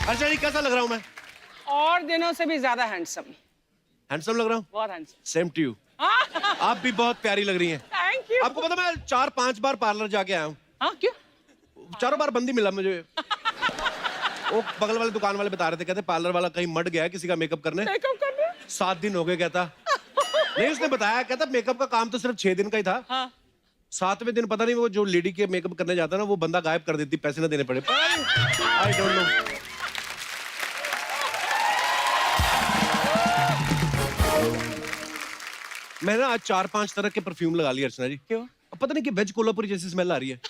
अर्चना जी कैसा लग रहा हूँ मैं? और दिनों से भी ज्यादा हैंडसम। हैंडसम लग रहा हूँ? बहुत हैंडसम। Same to you. आप भी बहुत प्यारी लग रही हैं। Thank you. आपको पता मैं 4-5 बार पार्लर जाके आया हूँ। हाँ क्यों? चारों बार बंदी मिला मुझे। वो बगल वाले दुकान वाले बता रहे थे, कहते पार्लर वाला कहीं मट गया है किसी का मेकअप करने। मेकअप करने? 7 दिन हो गए कहता। नहीं उसने बताया, कहता मेकअप का काम तो सिर्फ 6 दिन का ही था। हाँ। 7वें दिन पता नहीं वो जो लेडी के मेकअप करने जाता ना वो बंदा गायब कर देती, पैसे ना देने पड़े। I don't know. मैंने आज 4-5 तरह के परफ्यूम लगा लिए अर्चना जी। क्यों? पता नहीं कि वेज कोल्हापुरी जैसी स्मेल आ रही है।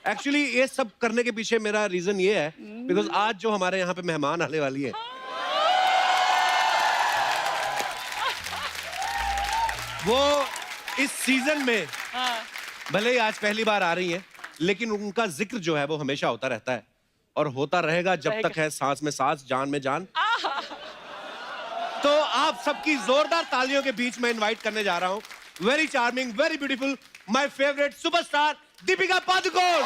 एक्चुअली ये सब करने के पीछे मेरा रीजन ये है बिकॉज आज जो हमारे यहाँ पे मेहमान आने वाली है वो इस सीजन में भले ही आज पहली बार आ रही हैं, लेकिन उनका जिक्र जो है वो हमेशा होता रहता है और होता रहेगा जब तक है सांस में सांस, जान में जान। तो आप सबकी जोरदार तालियों के बीच में इनवाइट करने जा रहा हूं very charming, very beautiful, my favourite superstar Deepika Padukone.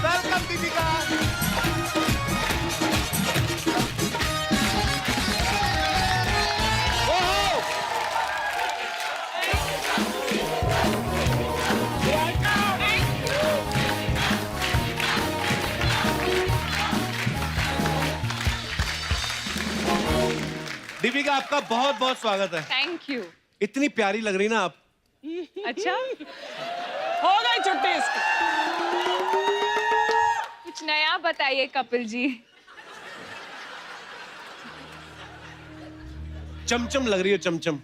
Welcome Deepika. Deepika आपका बहुत बहुत स्वागत है। Thank you. इतनी प्यारी लग रही ना आप। अच्छा हो गई छुट्टी इसकी। कुछ नया बताइए कपिल जी। चमचम लग रही है, चमचम।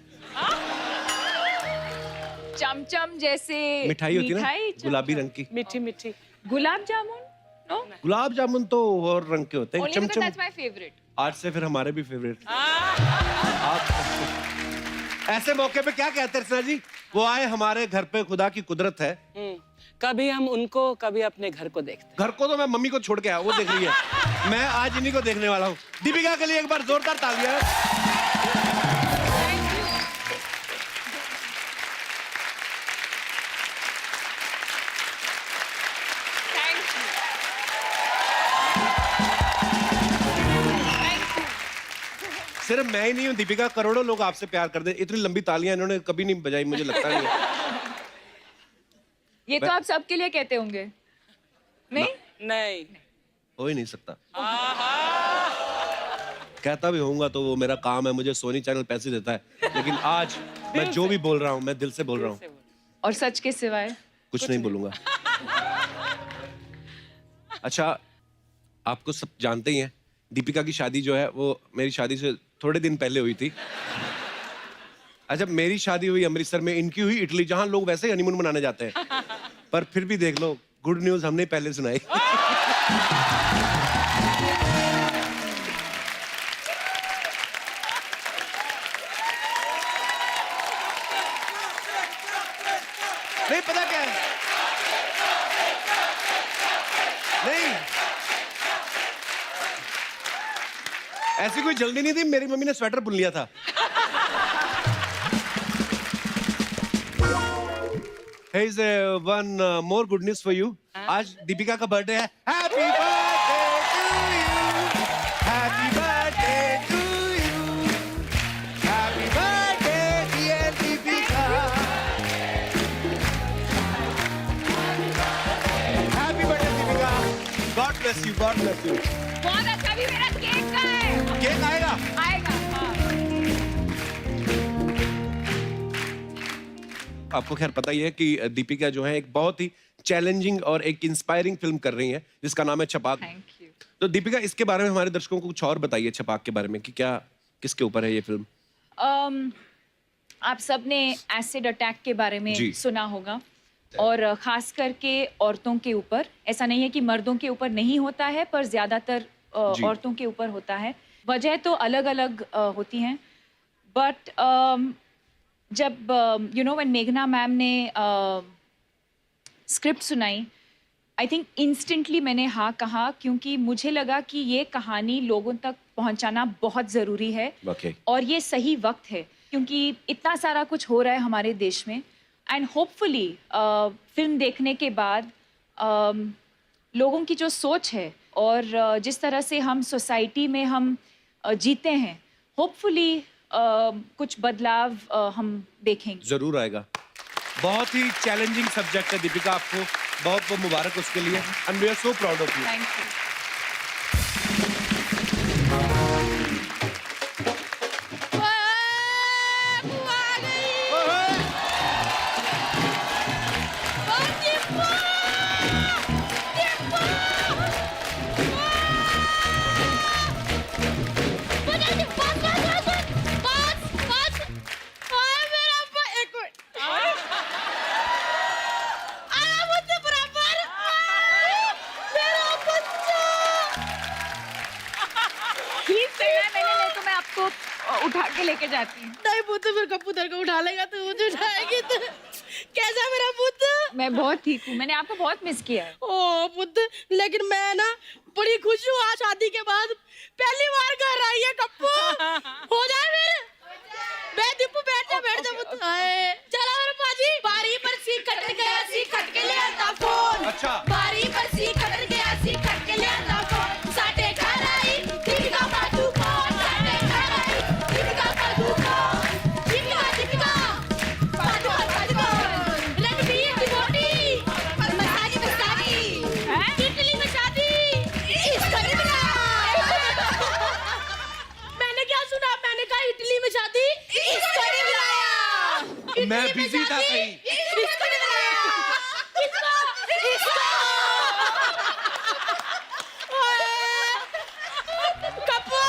चमचम जैसे मिठाई होती है ना, चमचम। गुलाबी रंग की। मीठी मीठी। गुलाब जामुन? नो। गुलाब जामुन तो और रंग के होते हैं। Only because chamcham that's my favorite. आज से फिर हमारे भी फेवरेट। आप ऐसे मौके पे क्या कहते हैं अर्चना जी? वो आए हमारे घर पे, खुदा की कुदरत है। कभी हम उनको कभी अपने घर को देखते। घर को तो मैं मम्मी को छोड़ के आया, वो देख रही है। मैं आज इन्हीं को देखने वाला हूँ। दीपिका के लिए एक बार जोरदार तालियां। Thank you. Thank you. सिर्फ मैं ही नहीं हूँ दीपिका, करोड़ों लोग आपसे प्यार करते हैं। इतनी लंबी तालियां इन्होंने कभी नहीं बजाई, मुझे लगता नहीं है। ये तो आप सबके लिए कहते होंगे, नहीं? नहीं। हो ही नहीं सकता। कहता भी होऊंगा तो वो मेरा काम है, मुझे सोनी चैनल पैसे देता है। लेकिन आज मैं जो भी बोल रहा हूँ मैं दिल से बोल रहा हूँ। और सच के सिवाय कुछ नहीं बोलूंगा। अच्छा, आपको सब जानते ही हैं दीपिका की शादी जो है वो मेरी शादी से थोड़े दिन पहले हुई थी। अच्छा, मेरी शादी हुई अमृतसर में, इनकी हुई इटली, जहां लोग वैसे ही हनीमून मनाने जाते हैं। पर फिर भी देख लो, गुड न्यूज हमने पहले सुनाई। नहीं पता क्या है, नहीं ऐसी कोई जल्दी नहीं थी, मेरी मम्मी ने स्वेटर बुन लिया था। Here's one more good news for you. आज दीपिका का बर्थडे है। Happy birthday to you. Happy birthday to you. Happy birthday dear Deepika. Happy birthday Deepika. God bless you. God bless you. बहुत अच्छा। भी मेरा केक का है। केक आएगा? आएगा। हाँ। आपको खैर पता ही है कि दीपिका जो है एक बहुत ही चैलेंजिंग और एक इंस्पायरिंग फिल्म कर रही है जिसका नाम है छपाक। Thank you. तो दीपिका, इसके बारे में हमारे दर्शकों को कुछ और बताइए, छपाक के बारे में कि क्या किसके ऊपर है ये फिल्म? आप सबने एसिड अटैक के बारे में जी। सुना होगा और खास करके औरतों के ऊपर। ऐसा नहीं है कि मर्दों के ऊपर नहीं होता है, पर ज्यादातर जी। औरतों के ऊपर होता है। वजह तो अलग अलग होती हैं, बट जब व्हेन मेघना मैम ने स्क्रिप्ट सुनाई आई थिंक इंस्टेंटली मैंने हाँ कहा, क्योंकि मुझे लगा कि ये कहानी लोगों तक पहुंचाना बहुत ज़रूरी है Okay. और ये सही वक्त है, क्योंकि इतना सारा कुछ हो रहा है हमारे देश में। एंड होपफुली फिल्म देखने के बाद लोगों की जो सोच है और जिस तरह से हम सोसाइटी में हम जीते हैं, होपफुली कुछ बदलाव हम देखेंगे। जरूर आएगा। बहुत ही चैलेंजिंग सब्जेक्ट है दीपिका, आपको बहुत बहुत मुबारक उसके लिए, and we are so proud of you. Thank you. उठा के लेके जाती हूँ। नहीं पुत्र, फिर कप्पू तेरे को उठा लेगा तो मुझे उठाएगी तो कैसा मेरा पुत्र? मैं बहुत ठीक हूँ, मैंने आपको बहुत मिस किया है। ओ पुत्र, लेकिन मैं ना बड़ी खुश हूँ, आज शादी के बाद पहली बार घर आई है कप्पू। हो जाए मेरे बैठ दीपू, बैठ जा पुत्र। चला मेरे पाजी, बारी पर सी कट गया, सी कट के ले आता फोन। अच्छा। बारी पर सी कट गया, सी कट के ले आता फोन। साटे घर आई दीपिका पादुकोण, साटे घर आई दीपिका पादुकोण, दीपिका पादुकोण, रणबीर डिवोटी, मसानी इटली में शादी, इसको नहीं बुलाया। मैंने क्या सुना? मैंने कहा इटली में शादी, इसको नहीं बुलाया। मैं बिजी था कहीं। इसको नहीं बुलाया। कप्पू,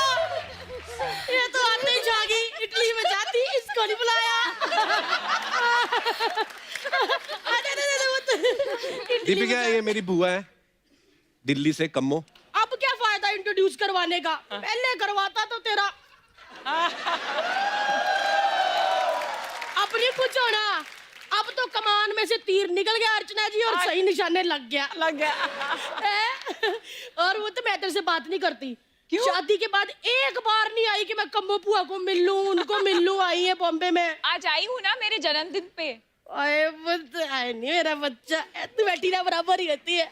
ये तो आते ही जागी, इटली में जाती, इसको नहीं बुलाया। दीपिका, ये मेरी बुआ है, दिल्ली से, कम्मो। अब क्या फायदा इंट्रोड्यूस करवाने का? पहले करवाता तो तेरा अब नहीं कुछ होना। अब तो कमान में से तीर निकल गया अर्चना जी, और सही निशाने लग गया। और वो तो मैं तेरे से बात नहीं करती। क्यों? शादी के बाद एक बार नहीं आई कि मैं कम्मो बुआ को मिल लूं, उनको मिल लूं। आई है बॉम्बे में। आज आई हूँ ना मेरे जन्मदिन पे। अरे आए नहीं मेरा बच्चा, तू बेटी ना बराबर ही रहती है।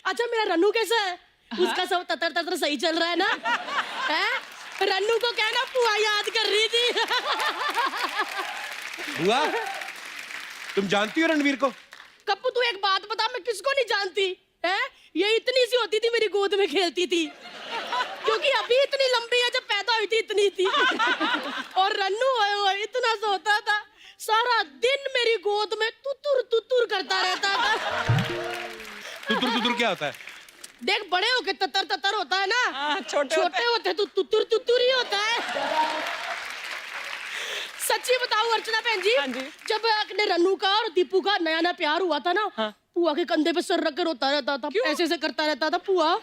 अच्छा, मेरा रन्नू कैसा है? उसका सब ततर ततर सही चल रहा है ना? है? रन्नू को कहना बुआ याद कर रही थी। बुआ, तुम जानती हो रणवीर को? कप्पू, तू एक बात बता, मैं किसको नहीं जानती है? ये इतनी सी होती थी, मेरी गोद में खेलती थी, क्योंकि अभी इतनी लंबी है, जब पैदा हुई थी इतनी थी। और रन्नू इतना सा होता था, सारा दिन मेरी गोद में तुतुर तुतुर करता रहता था। तुतुर तुतुर क्या होता है? देख, बड़े होके ततर ततर होता है ना, छोटे होते तो तुतुर तुतुर ही होता है। सच्ची बताऊं अर्चना बहन जी, जब अपने रन्नू का और दीपू का नया नया प्यार हुआ था ना, पुआ के कंधे पे सर रखकर रोता रहता था, ऐसे ऐसे करता रहता था। पुआ,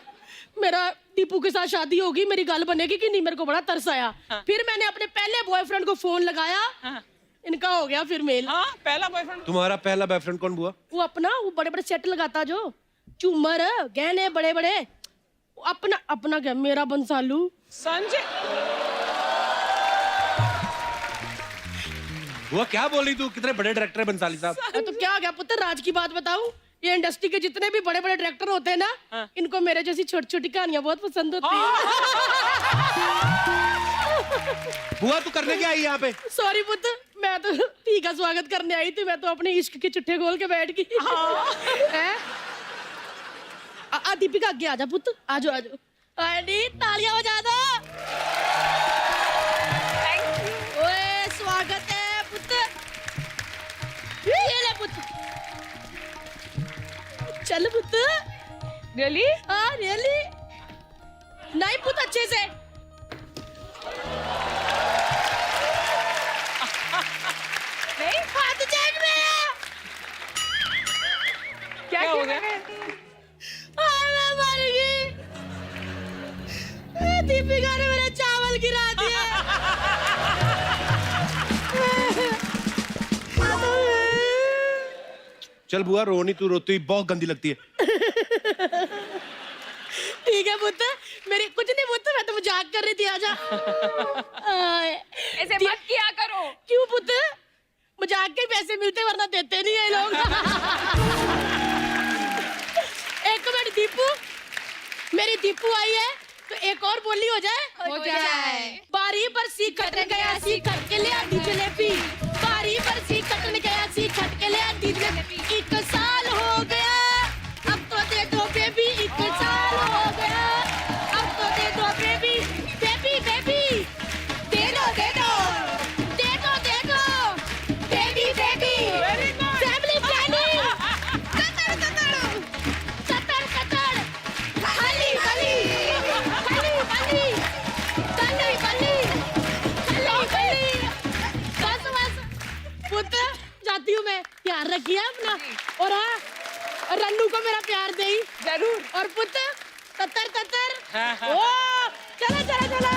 मेरा दीपू के साथ शादी होगी, मेरी गल बनेगी कि नहीं? मेरे को बड़ा तरस आया। फिर मैंने अपने पहले बॉयफ्रेंड को फोन लगाया, इनका हो गया फिर मेल। पहला बॉयफ्रेंड? तुम्हारा पहला बॉयफ्रेंड कौन बुआ? वो अपना, वो बड़े बड़े सेट लगाता, जो झूमर गहने बड़े बड़े, अपना अपना क्या, मेरा बंसालू। संजय। बुआ क्या बोली तू? कितने बड़े डायरेक्टर है बंसाली साहब। तो क्या हो गया पुत्र, राज की बात बताऊं, ये इंडस्ट्री के जितने भी बड़े बड़े डायरेक्टर होते हैं ना, इनको मेरे जैसी छोटी छोटी कहानियां बहुत पसंद होती है। बुआ, तू करने क्या आई यहाँ पे? सॉरी पुत्र, मैं तो ती का स्वागत करने आई थी, मैं तो अपने इश्क के चिट्ठे खोल के बैठ गई। दीपिका आगे आजा पुत्र, आजो आजो। तालियां बजा दो। ओए, स्वागत है पुत्र। ये ले पुत्र, चल पुत्र। रियली? हाँ रियली। नहीं पुत्र, अच्छे से। नहीं, हाथ जेब में। क्या हो गया? मैं मर गई। दीपिका ने मेरे चावल गिरा दिया। चल बुआ रो नहीं, तू रोती बहुत गंदी लगती है। ठीक है पुत्र, मेरी कुछ नहीं पुत्र, मैं तो मजाक कर रही थी, आजा। ऐसे मत किया करो। क्यों पुत्र? मजाक के पैसे मिलते वरना देते नहीं है लोग। एक मिनट दीपू, मेरी दीपू आई है तो एक और बोली हो जाए। हो जाए। बारी पर सी कट गया, सी कट के ले आधी जलेबी। बारी पर सी कट गया, सी कट के ले आधी जलेबी। 1 साल हो गया, अब तो दे दो बेबी। 1 साल हो गया, अब तो दे दो बेबी। बेबी बेबी दे दो, दे दो, दे दो, दे दो baby baby. Family planning Qatar Qatar, Qatar Qatar, खाली खाली, खाली खाली, खाली खाली, खाली खाली। बस बस पुत्र, जाती हूँ मैं, ध्यान रखिए अपना। और हाँ, रन्नू को मेरा प्यार दे जरूर। और पुत्र ततर ततर। हाँ। ओ चला चला चला।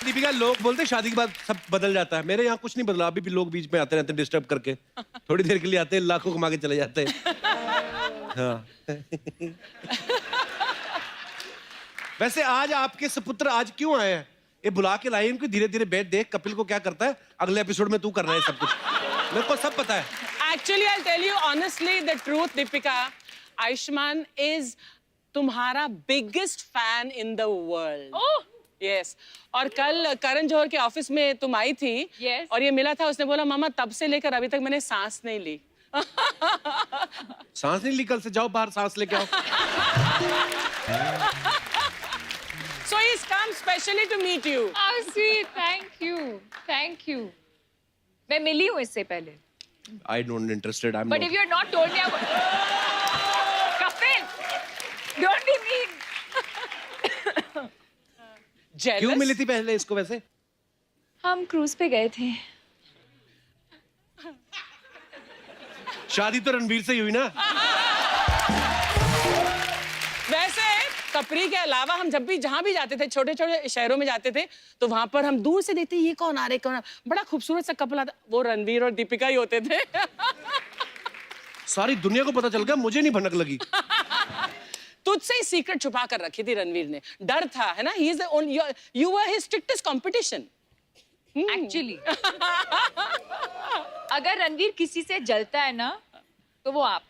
दीपिका, लोग बोलते हैं शादी के बाद सब बदल जाता है, मेरे यहाँ कुछ नहीं बदला, अभी भी लोग बीच में आते रहते हैं डिस्टर्ब करके, थोड़ी देर के लिए आते हैं, लाखों कमा के चले जाते हैं। हाँ। वैसे आज आपके सपुत्र आज क्यों आए हैं? ये बुला के लाए इनको, धीरे धीरे बैठ, देख कपिल को क्या करता है, अगले एपिसोड में तू करना है सब कुछ, मेरे को सब पता है। Actually, I'll tell you honestly the truth, Deepika. Ayushmann is तुम्हारा biggest fan in the world. Oh! Yes. और कल करण जौहर के ऑफिस में तुम आई थी। Yes. और ये मिला था, उसने बोला मामा तब से लेकर अभी तक मैंने सांस नहीं ली। सांस नहीं ली कल से, जाओ बाहर सांस लेके आओ। So he's come specially to meet you. How sweet, thank you, thank you. मैं मिली हूँ इससे पहले। I don't interested, I'm But not. if you had not told me, I would. Kapil, don't be mean. Jealous? क्यों मिली थी पहले इसको वैसे? हम क्रूज पे गए थे। शादी तो रणवीर से ही हुई ना? वैसे कपरी के अलावा हम जब भी जहां भी जाते थे, छोटे छोटे शहरों में जाते थे, तो वहां पर हम दूर से देखते ये कौन आ रहे, कौन आ रहे? बड़ा खूबसूरत सा कपल आता, वो रणवीर और दीपिका ही होते थे। सारी दुनिया को पता चल गया, मुझे नहीं भनक लगी। तुझसे ही सीक्रेट छुपा कर रखी थी रणवीर ने, डर था, है ना? He is the only, you were his strictest competition. Actually, अगर रणवीर किसी से जलता है ना, तो वो आप।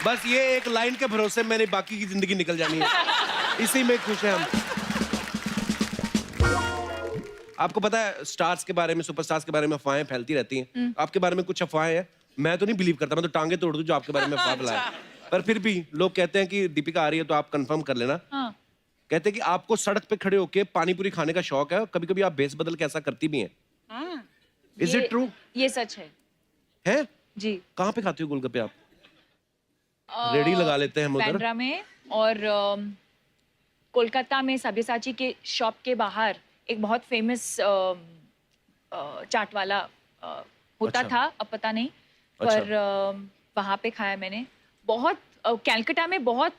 बस ये एक लाइन के भरोसे मैंने बाकी की जिंदगी निकल जानी है, इसी में खुश है हम। आपको पता है स्टार्स के बारे में, सुपरस्टार्स के बारे में अफवाहें फैलती रहती हैं। आपके बारे में कुछ अफवाहें हैं, मैं तो नहीं बिलीव करता, मैं तो टांगे तोड़ दूं जो आपके बारे में अफवाह फैलाए। पर फिर भी लोग कहते हैं कि दीपिका आ रही है तो आप कंफर्म कर लेना। हाँ। कहते हैं कि आपको सड़क पे खड़े होके पानी पूरी खाने का शौक है, कभी कभी आप भेस बदल के ऐसा करती भी हैं। Is it true? ये सच है। है? जी। कहाँ पे खाती हो गोलगप्पे आप? रेडी लगा लेते हैं हम उधर। बांद्रा में और कोलकाता में सब्यसाची के शॉप के बाहर एक बहुत फेमस चाट वाला होता अच्छा। था, अब पता नहीं, अच्छा। पर वहाँ पे खाया मैंने। बहुत कैलकाटा में बहुत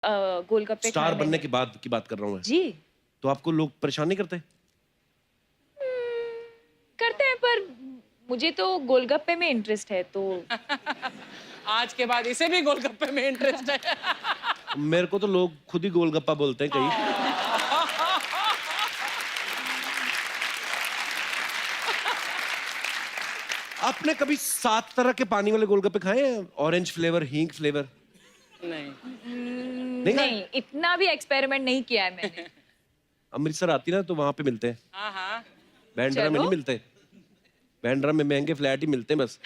गोलगप्पे स्टार खाए बनने मैंने। के बाद की बात कर रहा हूँ मैं। जी तो आपको लोग परेशान नहीं करते? करते हैं, पर मुझे तो गोलगप्पे में इंटरेस्ट है, तो आज के बाद इसे भी गोलगप्पे में इंटरेस्ट है। मेरे को तो लोग खुद ही गोलगप्पा बोलते हैं कहीं। आपने कभी 7 तरह के पानी वाले गोलगप्पे खाए हैं? ऑरेंज फ्लेवर, हींग फ्लेवर? नहीं। नहीं, इतना भी एक्सपेरिमेंट नहीं किया है मैंने। अमृतसर आती ना तो वहां पे मिलते हैं, हाँ। बैंड्रा में चलो। नहीं मिलते। बैंड्रा में महंगे फ्लैट ही मिलते हैं बस।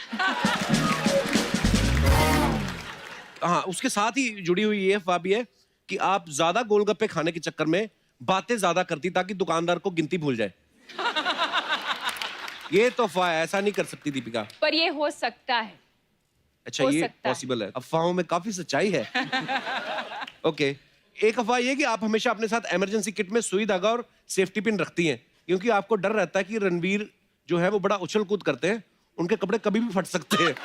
हाँ, उसके साथ ही जुड़ी हुई ये अफवाह भी है कि आप ज्यादा गोलगप्पे खाने के चक्कर में बातें ज्यादा करती ताकि दुकानदार को गिनती भूल जाए। ये तो अफवाह है, ऐसा नहीं कर सकती दीपिका। पर ये हो सकता है। अच्छा, हो ये सकता है। पॉसिबल है। अफवाहों में काफी सच्चाई है। ओके, एक अफवाह ये कि आप हमेशा अपने साथ इमरजेंसी किट में सुई धागा और सेफ्टी पिन रखती हैं, क्योंकि आपको डर रहता है कि रणवीर जो है वो बड़ा उछल कूद करते हैं, उनके कपड़े कभी भी फट सकते हैं।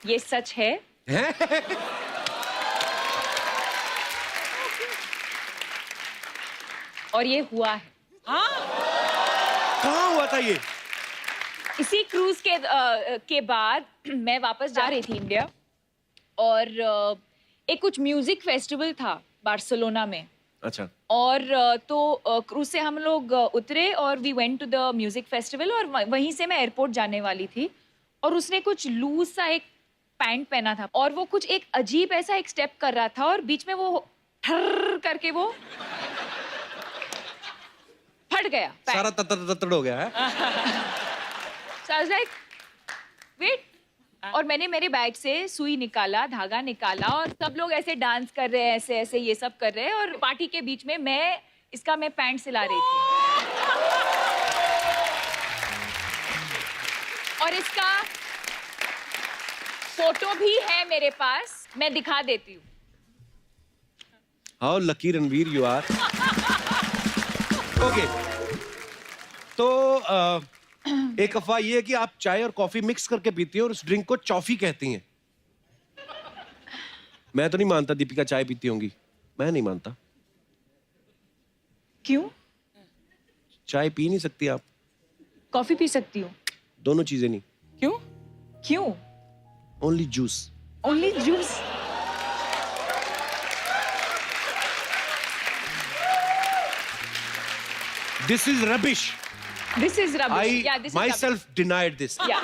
ये सच है। हैं? और ये हुआ है। कहाँ हुआ था ये? इसी क्रूज के बाद मैं वापस जा रही थी इंडिया और एक कुछ म्यूजिक फेस्टिवल था बार्सिलोना में। अच्छा। और तो क्रूज से हम लोग उतरे और we went to the music festival और वहीं से मैं एयरपोर्ट जाने वाली थी और उसने कुछ लूज सा एक पैंट पहना था और वो कुछ एक अजीब ऐसा एक स्टेप कर रहा था और बीच में वो ठर करके वो फट गया पैंट। सारा ततड़ हो गया है। So I was like, wait. और मैंने मेरे बैग से सुई निकाला, धागा निकाला और सब लोग ऐसे डांस कर रहे हैं, ऐसे ऐसे ये सब कर रहे हैं और पार्टी के बीच में मैं पैंट सिला रही थी और इसका फोटो भी है मेरे पास, मैं दिखा देती हूँ। How lucky Ranveer you are. Okay, तो एक अफवाह ये है कि आप चाय और कॉफी मिक्स करके पीती हैं और उस ड्रिंक को चॉफी कहती हैं। मैं तो नहीं मानता दीपिका चाय पीती होंगी, मैं नहीं मानता। क्यों? चाय पी नहीं सकती आप? कॉफी पी सकती हूँ। दोनों चीजें नहीं। क्यों? क्यों? Only juice. Only juice. This is rubbish. This is rubbish. I Yeah, this is myself denied this. rubbish. Yeah.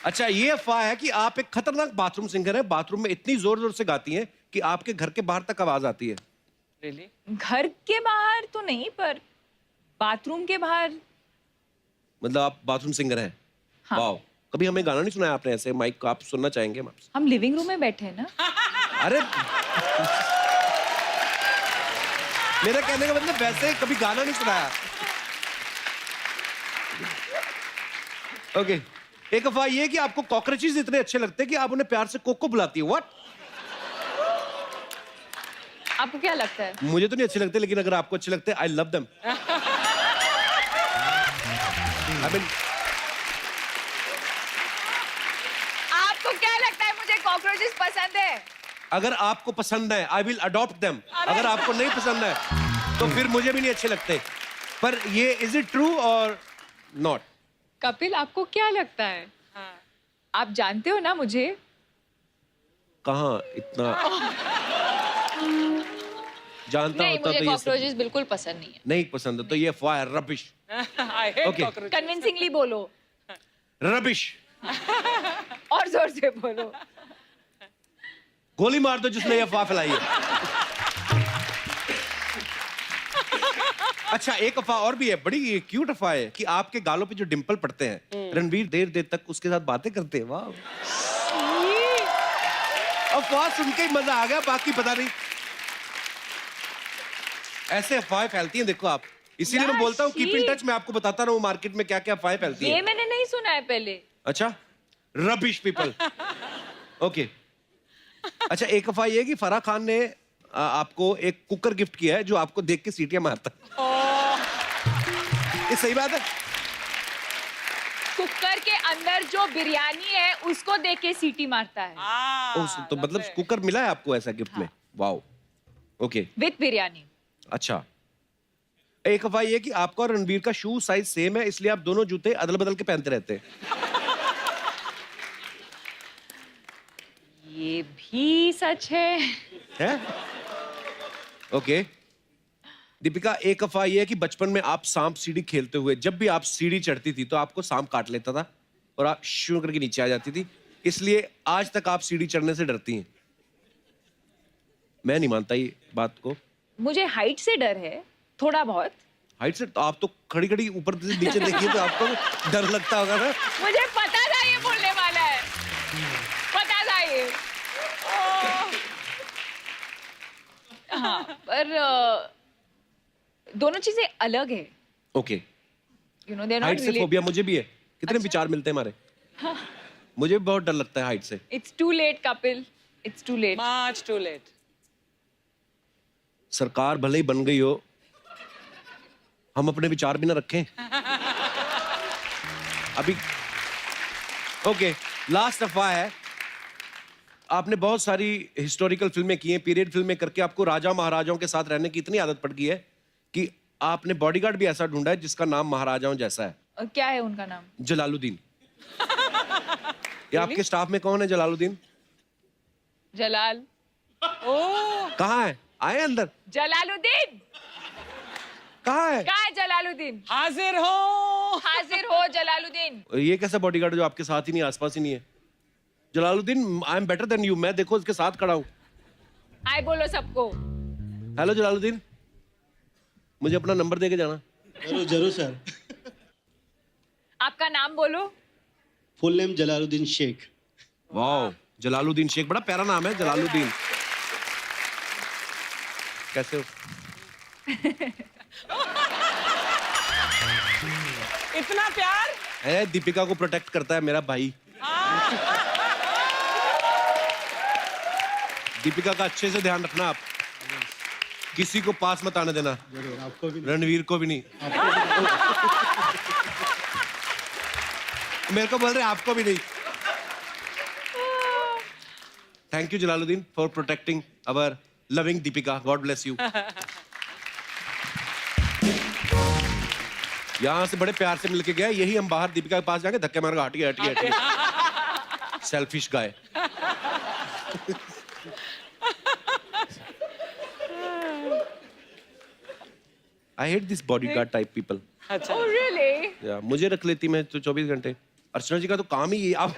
अच्छा, ये अफवाह है कि आप एक खतरनाक बाथरूम सिंगर हैं, बाथरूम में इतनी जोर जोर से गाती हैं कि आपके घर के बाहर तक आवाज आती है। Really? घर के बाहर तो नहीं पर बाथरूम के बाहर। मतलब आप बाथरूम सिंगर हैं? हाँ। वाओ, कभी हमें गाना नहीं सुनाया आपने ऐसे माइक को, आप सुनना चाहेंगे हम आपसे? हम लिविंग रूम में बैठे हैं ना। अरे मेरा कहने का मतलब वैसे कभी गाना नहीं सुनाया। ओके, एक अफवाह ये है कि आपको कॉकरोचेस इतने अच्छे लगते हैं कि आप उन्हें प्यार से कोको बुलाती है। व्हाट? आपको क्या लगता है? मुझे तो नहीं अच्छे लगते, लेकिन अगर आपको अच्छे लगते हैं, आई लव देम। आपको क्या लगता है मुझे कॉकरोचेस पसंद है? अगर आपको पसंद है, आई विल अडॉप्ट देम। अगर आपको नहीं पसंद है तो फिर मुझे भी नहीं अच्छे लगते। पर ये इज इट ट्रू और नॉट? कपिल, आपको क्या लगता है? आप जानते हो ना मुझे। कहाँ इतना जानता नहीं, होता मुझे तो ये सब कॉकरोचेस बिल्कुल पसंद नहीं है। नहीं पसंद है, तो ये अफवाह है, rubbish. I hate Okay. cockroaches. Convincingly बोलो रबिश। और जोर से बोलो। गोली मार दो जिसने ये अफवाह फैलाई है। अच्छा, एक अफवाह और भी है, बड़ी क्यूट अफवाह है कि आपके गालों पे जो डिंपल पड़ते हैं, रणवीर देर देर तक उसके साथ बातें करते हैं। वाह, अफवाह सुन के ही मजा आ गया, बाकी पता नहीं। ऐसे अफवाहें फैलती हैं, देखो आप। इसीलिए मैं बोलता हूँ कीप इन टच, मैं आपको बताता रहूँ मार्केट में क्या क्या अफवाहें फैलती ये हैं। मैंने नहीं सुना है पहले। अच्छा, रबिश पीपल। ओके। अच्छा, एक अफवाह ये है कि फराह खान ने आपको एक कुकर गिफ्ट किया है जो आपको देख के सीटियां मारता है। ये सही बात है? कुकर के अंदर जो बिरयानी है उसको देख के सीटी मारता है। तो मतलब कुकर मिला है आपको ऐसा गिफ्ट में? Wow, okay. विद बिरयानी। अच्छा, एक अफवाह ये है कि आपका और रणबीर का शू साइज सेम है, इसलिए आप दोनों जूते अदल बदल के पहनते रहते हैं। ये भी सच है। हैं? ओके। दीपिका, एक अफवाह ये है कि बचपन में आप सांप सीढ़ी खेलते हुए जब भी आप सीढ़ी चढ़ती थी तो आपको सांप काट लेता था और आप शू करके नीचे आ जाती थी, इसलिए आज तक आप सीढ़ी चढ़ने से डरती हैं। मैं नहीं मानता ये बात को। मुझे हाइट से डर है, थोड़ा बहुत। हाइट से? तो आप तो खड़ी खड़ी ऊपर से नीचे देखिए तो आपको डर लगता होगा ना। मुझे पता था ये बोलने वाला है, पता था ये। हाँ, पर दोनों चीजें अलग है। Okay. You know, they are height not से रिलेटेड। फोबिया मुझे भी है। कितने विचार मिलते हैं हमारे। मुझे भी बहुत डर लगता है हाइट से। It's too late Kapil, it's too late. Much too late. सरकार भले ही बन गई हो, हम अपने विचार भी ना रखें। अभी ओके, लास्ट अफवाह है, आपने बहुत सारी हिस्टोरिकल फिल्में की हैं, पीरियड फिल्में करके आपको राजा महाराजाओं के साथ रहने की इतनी आदत पड़ गई है कि आपने बॉडीगार्ड भी ऐसा ढूंढा है जिसका नाम महाराजाओं जैसा है। क्या है उनका नाम? जलालुद्दीन। ये आपके स्टाफ में कौन है जलालुद्दीन? जलाल। ओ कहाँ है? आए अंदर। जलालुद्दीन कहाँ है? कहाँ है जलालुद्दीन? हाजिर हो। हाजिर हो जलालुद्दीन। ये कैसा बॉडीगार्ड जो आपके साथ ही नहीं, आसपास ही नहीं है? Jalaluddin, I am better than you, मैं देखो इसके साथ खड़ा हूँ। हाय बोलो सबको। हेलो जलालुद्दीन, मुझे अपना नंबर दे के जाना। जरूर जरूर सर। आपका नाम बोलो। Full name Jalaluddin Sheikh. वाह, जलालुद्दीन शेख, बड़ा प्यारा नाम है जलालुद्दीन। कैसे हो? इतना प्यार। है, दीपिका को प्रोटेक्ट करता है मेरा भाई। दीपिका का अच्छे से ध्यान रखना आप, किसी को पास मत आने देना। जरूर, आपको भी। रणवीर को भी नहीं। मेरे को बोल रहे आपको भी नहीं। Thank you Jalaluddin for protecting our loving Deepika, God bless you. यहां से बड़े प्यार से मिलके गया, यही हम बाहर दीपिका के पास जाके धक्के मार हटिए हटिए हटिए। Selfish guy. I hate this bodyguard type people. अच्छा। Oh really? Yeah, मुझे रख लेती मैं तो 24 घंटे। अर्चना जी का तो काम ही ये। आप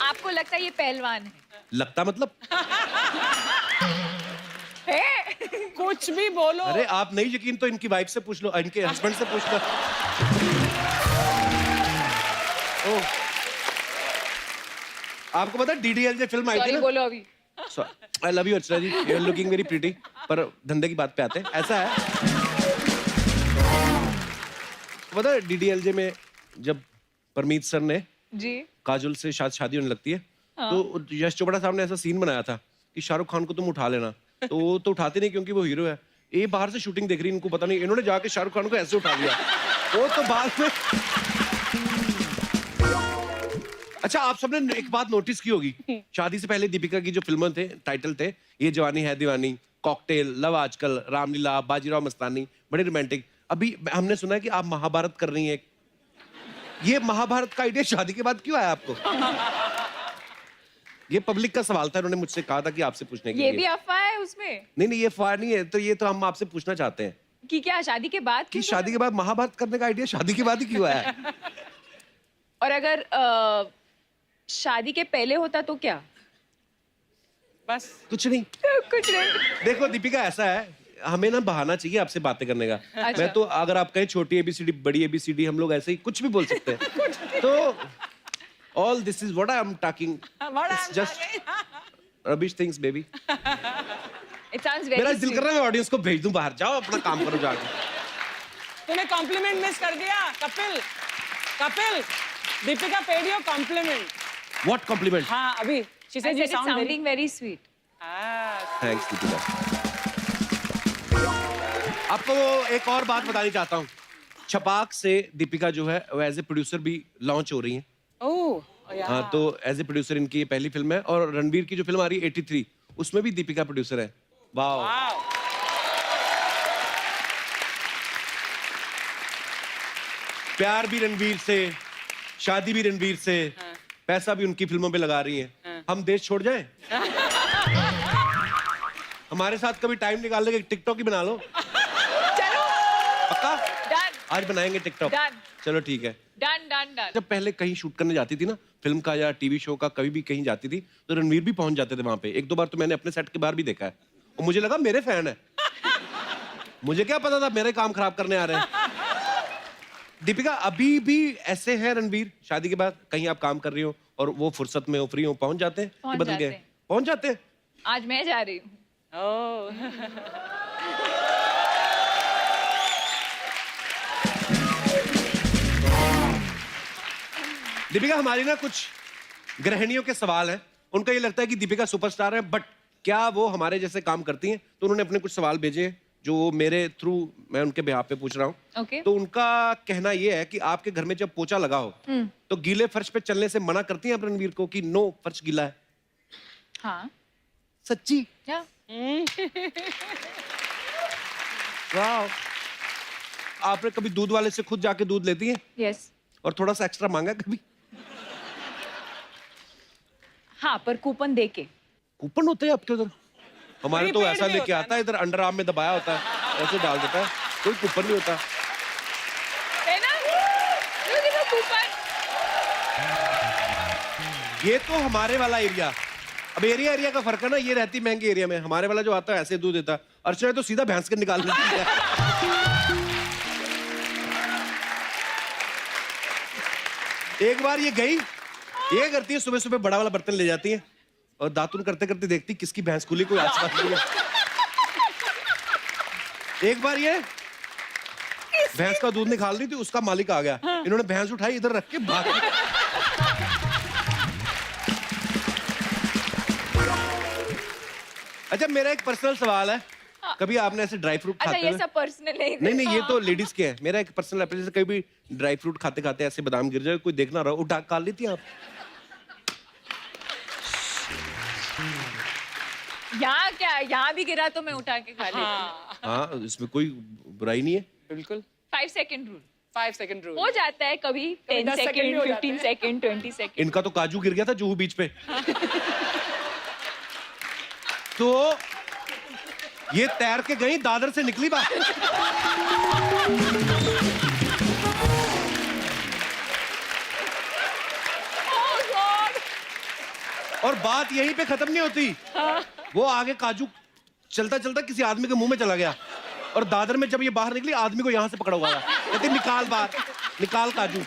आपको लगता है ये पहलवान है? लगता मतलब? है? कुछ भी बोलो। अरे आप नहीं यकीन तो इनकी वाइफ से पूछ लो, इनके हस्बैंड से पूछ लो। ओह, आपको पता है DDLJ फिल्म आई थी सॉरी ना? बोलो अभी। I love you Archana ji, you are looking very pretty. पर धंधे की बात पे आते हैं, ऐसा है पता है DDLJ में जब परमीत सर ने जी। काजोल से शादी होने लगती है, तो यश चोपड़ा साहब ने ऐसा सीन बनाया था कि शाहरुख खान को तुम उठा लेना, तो वो तो उठाते नहीं क्योंकि वो हीरो है। ये बाहर से शूटिंग देख रही, इनको पता नहीं, इन्होंने जाके शाहरुख खान को ऐसे उठा लिया। वो तो बाद में। अच्छा, आप सबने एक बात नोटिस की होगी, शादी से पहले दीपिका की जो फिल्में थे, टाइटल थे, ये जवानी है दीवानी, कॉकटेल, लव आजकल, रामलीला, बाजीराव मस्तानी, बड़े रोमांटिक। अभी हमने सुना है कि आप महाभारत कर रही हैं। ये महाभारत का आइडिया शादी के बाद क्यों आया आपको? ये पब्लिक का सवाल था, उन्होंने मुझसे कहा था कि आपसे पूछने के ये लिए। भी अफवाह है उसमें नहीं, ये फायर नहीं है, तो ये तो हम आपसे पूछना चाहते हैं कि क्या शादी के बाद कि क्यों शादी के बाद महाभारत करने का आइडिया शादी के बाद ही क्यों आया है? और अगर शादी के पहले होता तो क्या? बस कुछ नहीं। कुछ नहीं। देखो दीपिका, ऐसा है, हमें ना बहाना चाहिए आपसे बातें करने का। अच्छा। मैं तो, अगर आप कहें छोटी ABCD, बड़ी ABCD, हम लोग ऐसे ही कुछ भी बोल सकते हैं। तो all this is what I am talking. It's just rubbish things, baby. It sounds very मेरा दिल sweet. कर रहा है मैं ऑडियंस को भेज दूं बाहर, जाओ अपना काम करो जाके। तूने कॉम्प्लीमेंट मिस कर दिया। Kapil, Kapil, Deepika paid your compliment. What compliment? हाँ, अभी she I said said you it's sound very. sounding very sweet. Thanks Deepika. आपको एक और बात बतानी चाहता हूँ, छपाक से दीपिका जो है वो एज ए प्रोड्यूसर भी लॉन्च हो रही है। ओह, हाँ, तो एज ए प्रोड्यूसर इनकी ये पहली फिल्म है, और रणवीर की जो फिल्म आ रही है 83, उसमें भी दीपिका प्रोड्यूसर है। वाह। प्यार भी रणवीर से, शादी भी रणवीर से, पैसा भी उनकी फिल्मों पे लगा रही है। हम देश छोड़ जाएं? हमारे साथ कभी टाइम निकाल के टिकटॉक ही बना लो। चलो पक्का? डन आज बनाएंगे टिकटॉक। Done. चलो ठीक है। Done done done. जब पहले कहीं शूट करने जाती थी ना, फिल्म का या टीवी शो का, कभी भी कहीं जाती थी, तो रणवीर भी पहुंच जाते थे वहां पे। एक दो बार तो मैंने अपने सेट के बाहर भी देखा है, और मुझे लगा मेरे फैन है। मुझे क्या पता था मेरे काम खराब करने आ रहे हैं। दीपिका, अभी भी ऐसे है रणवीर, शादी के बाद कहीं आप काम कर रही हो और वो फुर्सत में हो, फ्री हो, पहुंच जाते हैं? पहुंच कि बदल जाते गए? हैं। पहुंच जाते हैं। आज मैं जा रही हूँ। दीपिका, हमारी ना कुछ गृहिणियों के सवाल हैं, उनका ये लगता है कि दीपिका सुपरस्टार है, बट क्या वो हमारे जैसे काम करती हैं? तो उन्होंने अपने कुछ सवाल भेजे हैं, जो मेरे थ्रू मैं उनके बिहाफ पे पूछ रहा हूँ। Okay. तो उनका कहना ये है कि आपके घर में जब पोछा लगा हो तो गीले फर्श पे चलने से मना करती हैं आप रणवीर को कि नो फर्श गीला है? हाँ सच्ची? या वाह। आपने कभी दूध वाले से खुद जाके दूध लेती हैं यस और थोड़ा सा एक्स्ट्रा मांगा कभी? हाँ पर कूपन दे के कूपन होते हैं आपके उधर? हमारे तो Prepaid ऐसा भी लेके होता है आता है, इधर अंडर आर्म में दबाया होता है, ऐसे डाल देता है, कोई कूपन नहीं होता। है ना? Look at the coupon. ये तो हमारे वाला एरिया। अब एरिया एरिया का फर्क है ना, ये रहती महंगे एरिया में, हमारे वाला जो आता है ऐसे दूध देता है। अर्चना तो सीधा भैंस के निकाल लेती है। एक बार ये गई, ये करती है सुबह सुबह बड़ा वाला बर्तन ले जाती है और दातुन करते करते देखती किसकी भैंस खुली, कोई आसपास नहीं है। एक बार ये भैंस का दूध निकाल रही थी, उसका मालिक आ गया, इन्होंने भैंस उठाई इधर रख के भाग गई। अच्छा मेरा एक पर्सनल सवाल है, कभी आपने ऐसे ड्राई फ्रूट अच्छा खाते ये हुए? सब पर्सनल है नहीं नहीं ये तो लेडीज के है। मेरा एक पर्सनल एप्लीकेशन, कभी ड्राई फ्रूट खाते खाते ऐसे बादाम गिर जाए, कोई देखना रहो, उठा खा लेती हैं आप? यहाँ क्या यहाँ भी गिरा तो मैं उठा के खा लेती हूँ हाँ हाँ इसमें कोई बुराई नहीं है। बिल्कुल 5 सेकंड रूल 5 सेकंड रूल हो जाता है कभी 10 10 सेकंड भी सेकंड हो जाते 15 हैं। सेकंड 20 सेकंड इनका तो काजू गिर गया था जुहू बीच पे। तो ये तैर के गई, दादर से निकली बात। और बात यहीं पे खत्म नहीं होती, वो आगे काजू चलता चलता किसी आदमी के मुंह में चला गया और दादर में जब ये बाहर निकली, आदमी को यहां से पकड़ा हुआ था, कहते निकाल बाहर, निकाल काजू।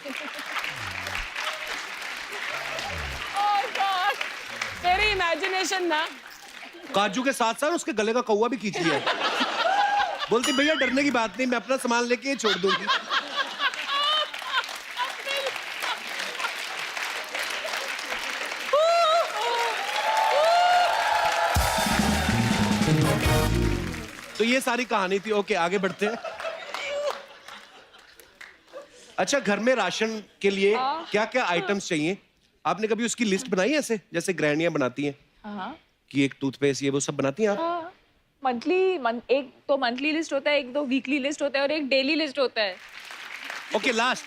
तेरी इमेजिनेशन ना काजू के साथ साथ उसके गले का कौवा भी खींच लिया। बोलती भैया डरने की बात नहीं, मैं अपना सामान लेके ये छोड़ दूंगी। तो ये सारी कहानी थी। ओके आगे बढ़ते हैं। अच्छा घर में राशन के लिए क्या क्या आइटम्स चाहिए, आपने कभी उसकी लिस्ट बनाई है ऐसे जैसे गृहिणियां बनाती हैं हाँ कि एक टूथपेस्ट ये वो सब बनाती हैं आप? मंथली एक तो मंथली लिस्ट होता है, एक तो वीकली लिस्ट होता है और एक डेली लिस्ट होता है। ओके लास्ट,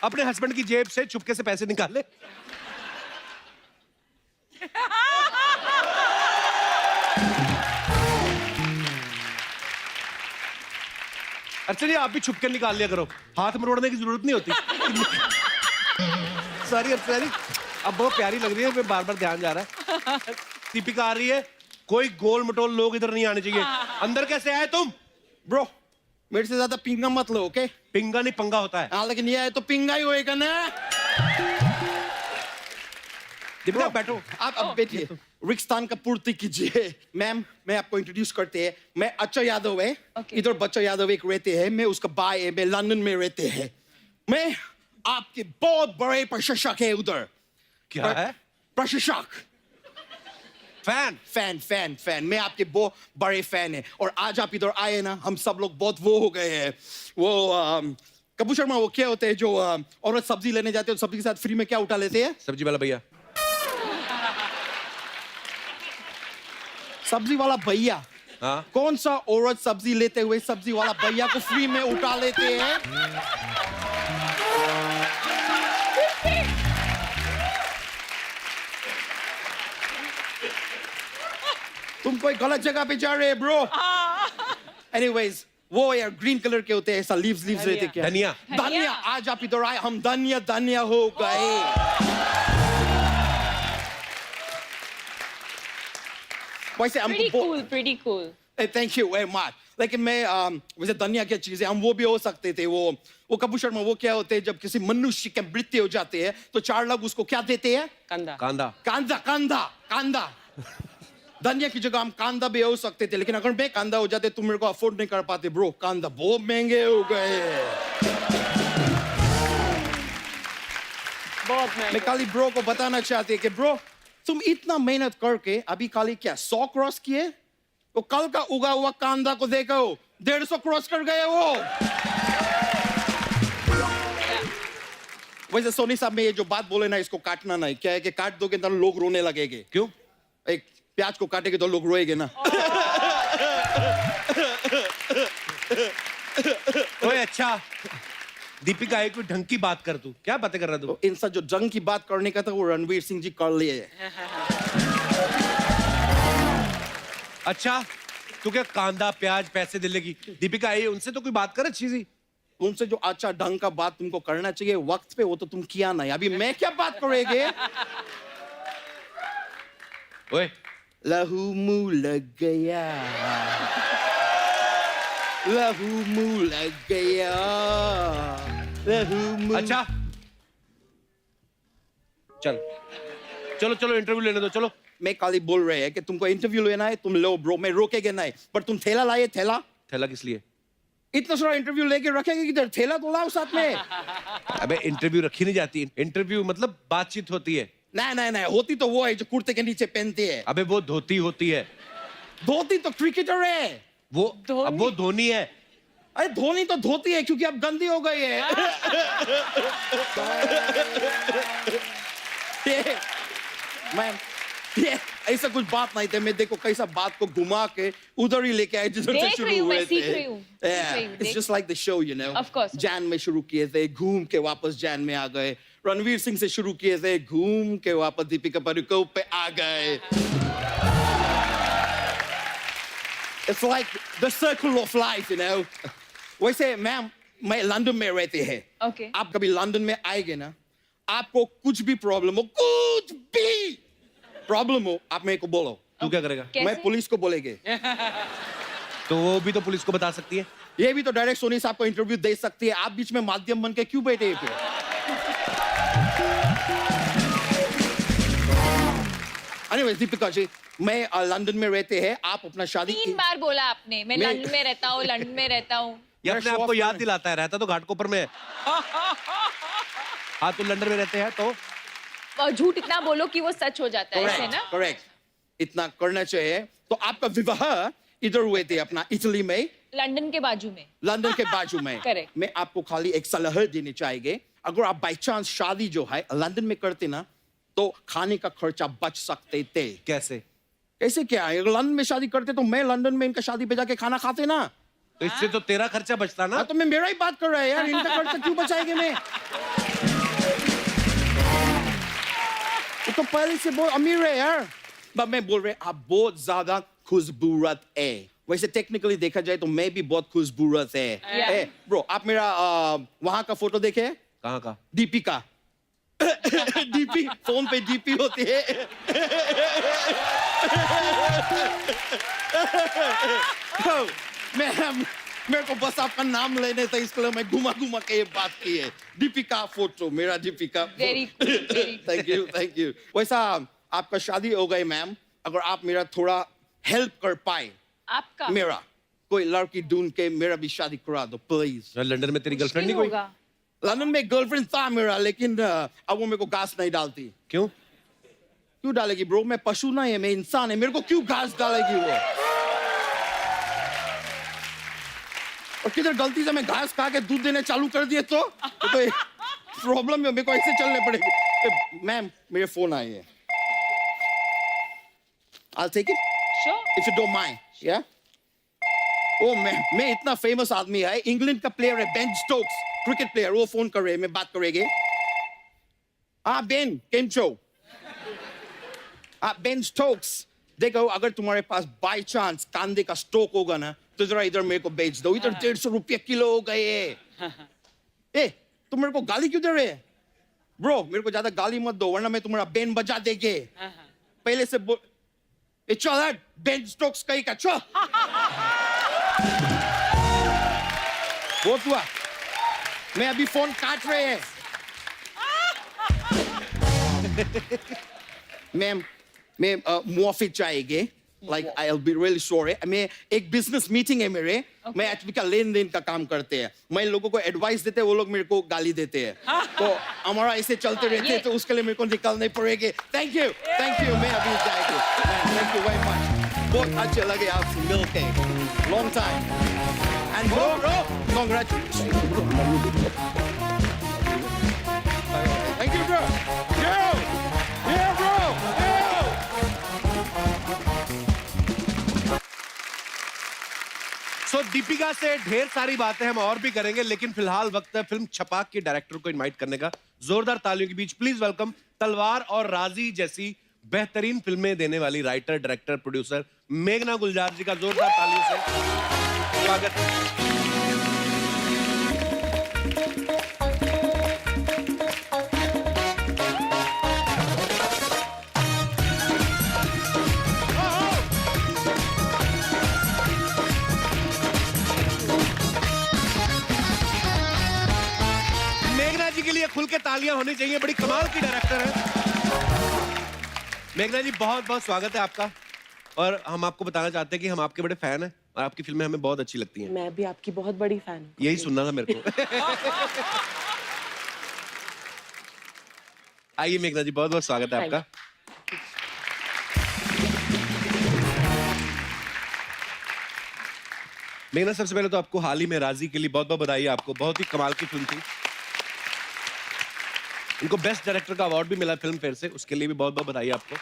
अपने हस्बैंड की जेब से चुपके से पैसे निकाले। अच्छा जी आप भी छुपके निकाल लिया करो, हाथ मरोड़ने की जरूरत नहीं होती। सॉरी अर्चना जी, अब बहुत प्यारी लग रही है, मैं बार बार ध्यान जा रहा है। दीपिका आ रही है, कोई गोल मटोल लोग इधर नहीं आने चाहिए। अंदर कैसे आए तुम? ब्रो मेरे से ज्यादा पिंगा मत लो, ओके? पिंगा नहीं पंगा होता है। हाँ लेकिन ये है तो पिंगा ही होएगा ना। दीपिका बैठो। आप अब बैठिए, रिक्स्थान का पूर्ति कीजिए। मैम मैं आपको इंट्रोड्यूस करते हैं, मैं अच्चा यादव है। Okay. इधर बच्चा यादव एक रहते हैं, मैं उसका भाई है, मैं लंदन में रहते हैं। मैं आपके बहुत बड़े प्रशंसक है उधर। क्या है? प्रशंसक, फैन। फैन फैन फैन, मैं आपके बहुत बड़े फैन है। और आज आप इधर आए ना, हम सब लोग बहुत वो हो गए हैं। वो कपूर शर्मा वो क्या होते हैं जो औरत सब्जी लेने जाते हैं, सब्जी के साथ फ्री में क्या उठा लेते हैं? सब्जी वाला भैया। सब्जी वाला भैया। हाँ कौन सा औरत सब्जी लेते हुए सब्जी वाला भैया को फ्री में उठा लेते हैं? तुम कोई गलत जगह पे जा रहे हैं ब्रो। एनीवेज वो यार ग्रीन कलर के होते हैं, ऐसा लीव्स रहते क्या? धनिया। धनिया। आज आप इधर आए, हम धनिया धनिया हो गए। वैसे हमको pretty cool thank you very much. लेकिन मैं वैसे धनिया क्या चीज है, हम वो भी हो सकते थे। वो कपूर शर्मा वो क्या होते हैं, जब किसी मनुष्य के मृत्यु हो जाते हैं तो 4 लोग उसको क्या देते हैं? कंधा कांदा। कांदा कांदा कांदा। धनिया की जगह हम कांदा भी हो सकते थे, लेकिन अगर मैं कांदा हो जाते तुम मेरे को अफोर्ड नहीं कर पाते ब्रो। कांदा बहुत महंगे हो गए। बहुत मैं महंगा। खाली ब्रो को बताना चाहते कि ब्रो तुम इतना मेहनत करके अभी खाली क्या 100 क्रॉस किए? तो कल का उगा हुआ कांदा को देखो, 150 क्रॉस कर गए वो। वैसे सोनी साहब में ये जो बात बोले ना, इसको काटना नहीं। क्या है कि काट दोगे तो लोग रोने लगेंगे। क्यों? एक प्याज को काटेंगे तो लोग रोएंगे ना। ओए अच्छा, दीपिका एक ढंग की बात कर तू। क्या बातें कर रहा तू? तो इन सब जो जंग की बात करने का था वो रणवीर सिंह जी कर लिए। अच्छा, तू क्या कांदा प्याज पैसे दिले की दीपिका आई, उनसे तो कोई बात कर अच्छी सी। उनसे जो अच्छा ढंग का बात तुमको करना चाहिए वक्त पे, वो तो तुम किया नहीं। अभी मैं क्या बात करेंगे? ओए लहू मुंह लग गया, लहू मुंह लग गया, लहू मुंह। अच्छा चल, चलो चलो इंटरव्यू लेने दो, चलो। मैं खाली बोल रहे हैं कि तुमको इंटरव्यू लेना है, तुम लो ब्रो, मैं रोकेगे नहीं। पर तुम थैला लाए, थैला। थैला किस लिए? इतना सारा इंटरव्यू लेके रखेंगे किधर? थैला तो लाओ साथ में। अबे इंटरव्यू रखी नहीं जाती, इंटरव्यू मतलब बातचीत होती है। नहीं नहीं नहीं, होती तो वो है जो कुर्ते के नीचे पहनती है। अबे वो धोती होती है। धोती तो क्रिकेटर है। वो अब वो धोनी है। अरे धोनी तो धोती है क्योंकि अब गंदी हो गई है। ये ऐसा कुछ बात नहीं थे। मैं देखो कैसा बात को घुमा के उधर ही लेके आए जिधर से देख शुरू रही हूँ, हुए मैं सीख थे। रही हूँ, सीख रही हूँ, इट्स देख- just like the show, you know. Of course. Jain में शुरू किए थे, घूम के वापस जैन में आ गए। रणवीर सिंह से शुरू किए थे, घूम के वापस दीपिका पादुकोण पे आ गए। It's like the circle of life, you know. वैसे मैम, मैं लंदन में रहते हैं। Okay. आप कभी लंदन में आएंगे ना, आपको कुछ भी प्रॉब्लम हो, कुछ भी प्रॉब्लम हो, आप मेरे को बोलो। तू क्या करेगा? कैसे? मैं पुलिस को बोलेंगे। तो वो भी तो पुलिस को बता सकती है। ये भी तो डायरेक्ट सोनी साहब को इंटरव्यू दे सकती है। आप बीच में माध्यम बन के क्यों बैठे हैं फिर? Anyways, दीपिका जी, मैं लंदन में रहते हैं। आप अपना शादी 3 बार बोला आपने, मैं मैं- लंदन में रहता हूँ, लंदन में रहता हूँ। ये मैं अपने show आप को off याद करने- दिलाता है, रहता तो घाटकोपर में है। हाँ तो लंदन में रहते हैं तो और झूठ इतना बोलो कि वो सच हो जाता है, ऐसे ना? करेक्ट, इतना करना चाहिए। तो आपका विवाह इधर हुए थे अपना इटली में, लंदन के बाजू में। लंदन के बाजू में। Correct. मैं आपको खाली एक सलाह देनी चाहिए। अगर आप बाई चांस शादी जो है लंदन में करते ना, तो खाने का खर्चा बच सकते थे। कैसे? कैसे क्या है? अगर लंदन में शादी करते तो मैं लंदन में इनका शादी पे जाके खाना खाते ना। तो इससे तो तेरा खर्चा बचता ना। हाँ, तो मैं मेरा ही बात कर रहा है यार, इनका खर्चा क्यों बचाएंगे मैं? ये तो पहले से बहुत अमीर है यार। बट मैं बोल रहे आप बहुत ज्यादा खूबसूरत है। वैसे टेक्निकली देखा जाए तो मैं भी बहुत खूबसूरत है। Yeah. ब्रो, आप मेरा वहां का फोटो देखे? कहाँ का? दीपिका। डीपी, फोन पे डीपी होती है। मेरे को बस आपका नाम लेने था, इसके लिए मैं घुमा घुमा के ये बात की है। दीपिका फोटो, मेरा Deepika. Very cool, very cool. Thank you, thank you. वैसा आपका शादी हो गई मैम, अगर आप मेरा थोड़ा हेल्प कर पाए, आपका मेरा कोई लड़की ढूंढ के मेरा भी शादी करा दो प्लीज। लंदन में तेरी गर्लफ्रेंड मुश्किल नहीं कोई? होगा। लंदन में गर्लफ्रेंड था मेरा, लेकिन अब वो मेरे को घास नहीं डालती। क्यों? क्यों डालेगी ब्रो? मैं पशु नहीं है, मैं इंसान है, मेरे को क्यों घास डालेगी वो? और किधर गलती से मैं घास खा के दूध देने चालू कर दिए तो प्रॉब्लम है, मेरे को ऐसे चलने पड़ेगी। मैम, मेरे फोन आए हैं। I'll take it Sure. if you don't mind. Yeah? ओ मैं इतना फेमस आदमी है, इंग्लैंड का प्लेयर है बेन स्टोक्स, क्रिकेट प्लेयर, वो फोन कर रहे हैं, मैं बात करेंगे। हाँ बेन, केम छो? बेन स्टोक्स, देखो अगर तुम्हारे पास बाय चांस कांदे का स्टोक होगा ना, तो जरा इधर मेरे को बेच दो। इधर 150 रुपये किलो हो गए। ए, तुम मेरे को गाली क्यों दे रहे हैं? ब्रो, मेरे को ज्यादा गाली मत दो, वरना मैं तुम्हारा बेन बजा देंगे। पहले से बोल, ए चल हट, बेन स्टोक्स कहीं का चल। बहुत हुआ, मैं अभी फोन काट रहे हैं। मैम, मैं मुआफी चाहिए, like I will be really sorry. मैं एक बिजनेस मीटिंग है मेरे, मैं एचपी का लेन देन का काम करते हैं, मैं लोगों को एडवाइस देते हैं, वो लोग मेरे को गाली देते हैं, तो हमारा ऐसे चलते रहते हैं, तो उसके लिए मेरे को निकलने पड़ेंगे। थैंक यू, मैं अभी जाएंगे। थैंक यू वेरी मच, बहुत अच्छे लगे आपसे मिलके, long time. And bro, congratulations. Thank you, bro. Yeah, bro. सो दीपिका से ढेर सारी बातें हम और भी करेंगे, लेकिन फिलहाल वक्त है फिल्म छपाक के डायरेक्टर को इनवाइट करने का। जोरदार तालियों के बीच प्लीज वेलकम तलवार और राजी जैसी बेहतरीन फिल्में देने वाली राइटर, डायरेक्टर, प्रोड्यूसर मेघना गुलजार जी का जोरदार तालियों से स्वागत है। मेघना जी के लिए खुल के तालियां होनी चाहिए, बड़ी कमाल की डायरेक्टर है। मेघना जी बहुत बहुत स्वागत है आपका। और हम आपको बताना चाहते हैं कि हम आपके बड़े फैन हैं और आपकी फिल्में हमें बहुत अच्छी लगती हैं। मैं भी आपकी बहुत बड़ी फैन हूँ। यही सुनना था मेरे को। आइए मेघना जी, बहुत बहुत स्वागत है आपका। मेघना, सबसे पहले तो आपको हाल ही में राजी के लिए बहुत बहुत बधाई है आपको। बहुत ही कमाल की फिल्म थी। इनको बेस्ट डायरेक्टर का अवार्ड भी मिला फिल्म फेयर से, उसके लिए भी बहुत बहुत बधाई आपको।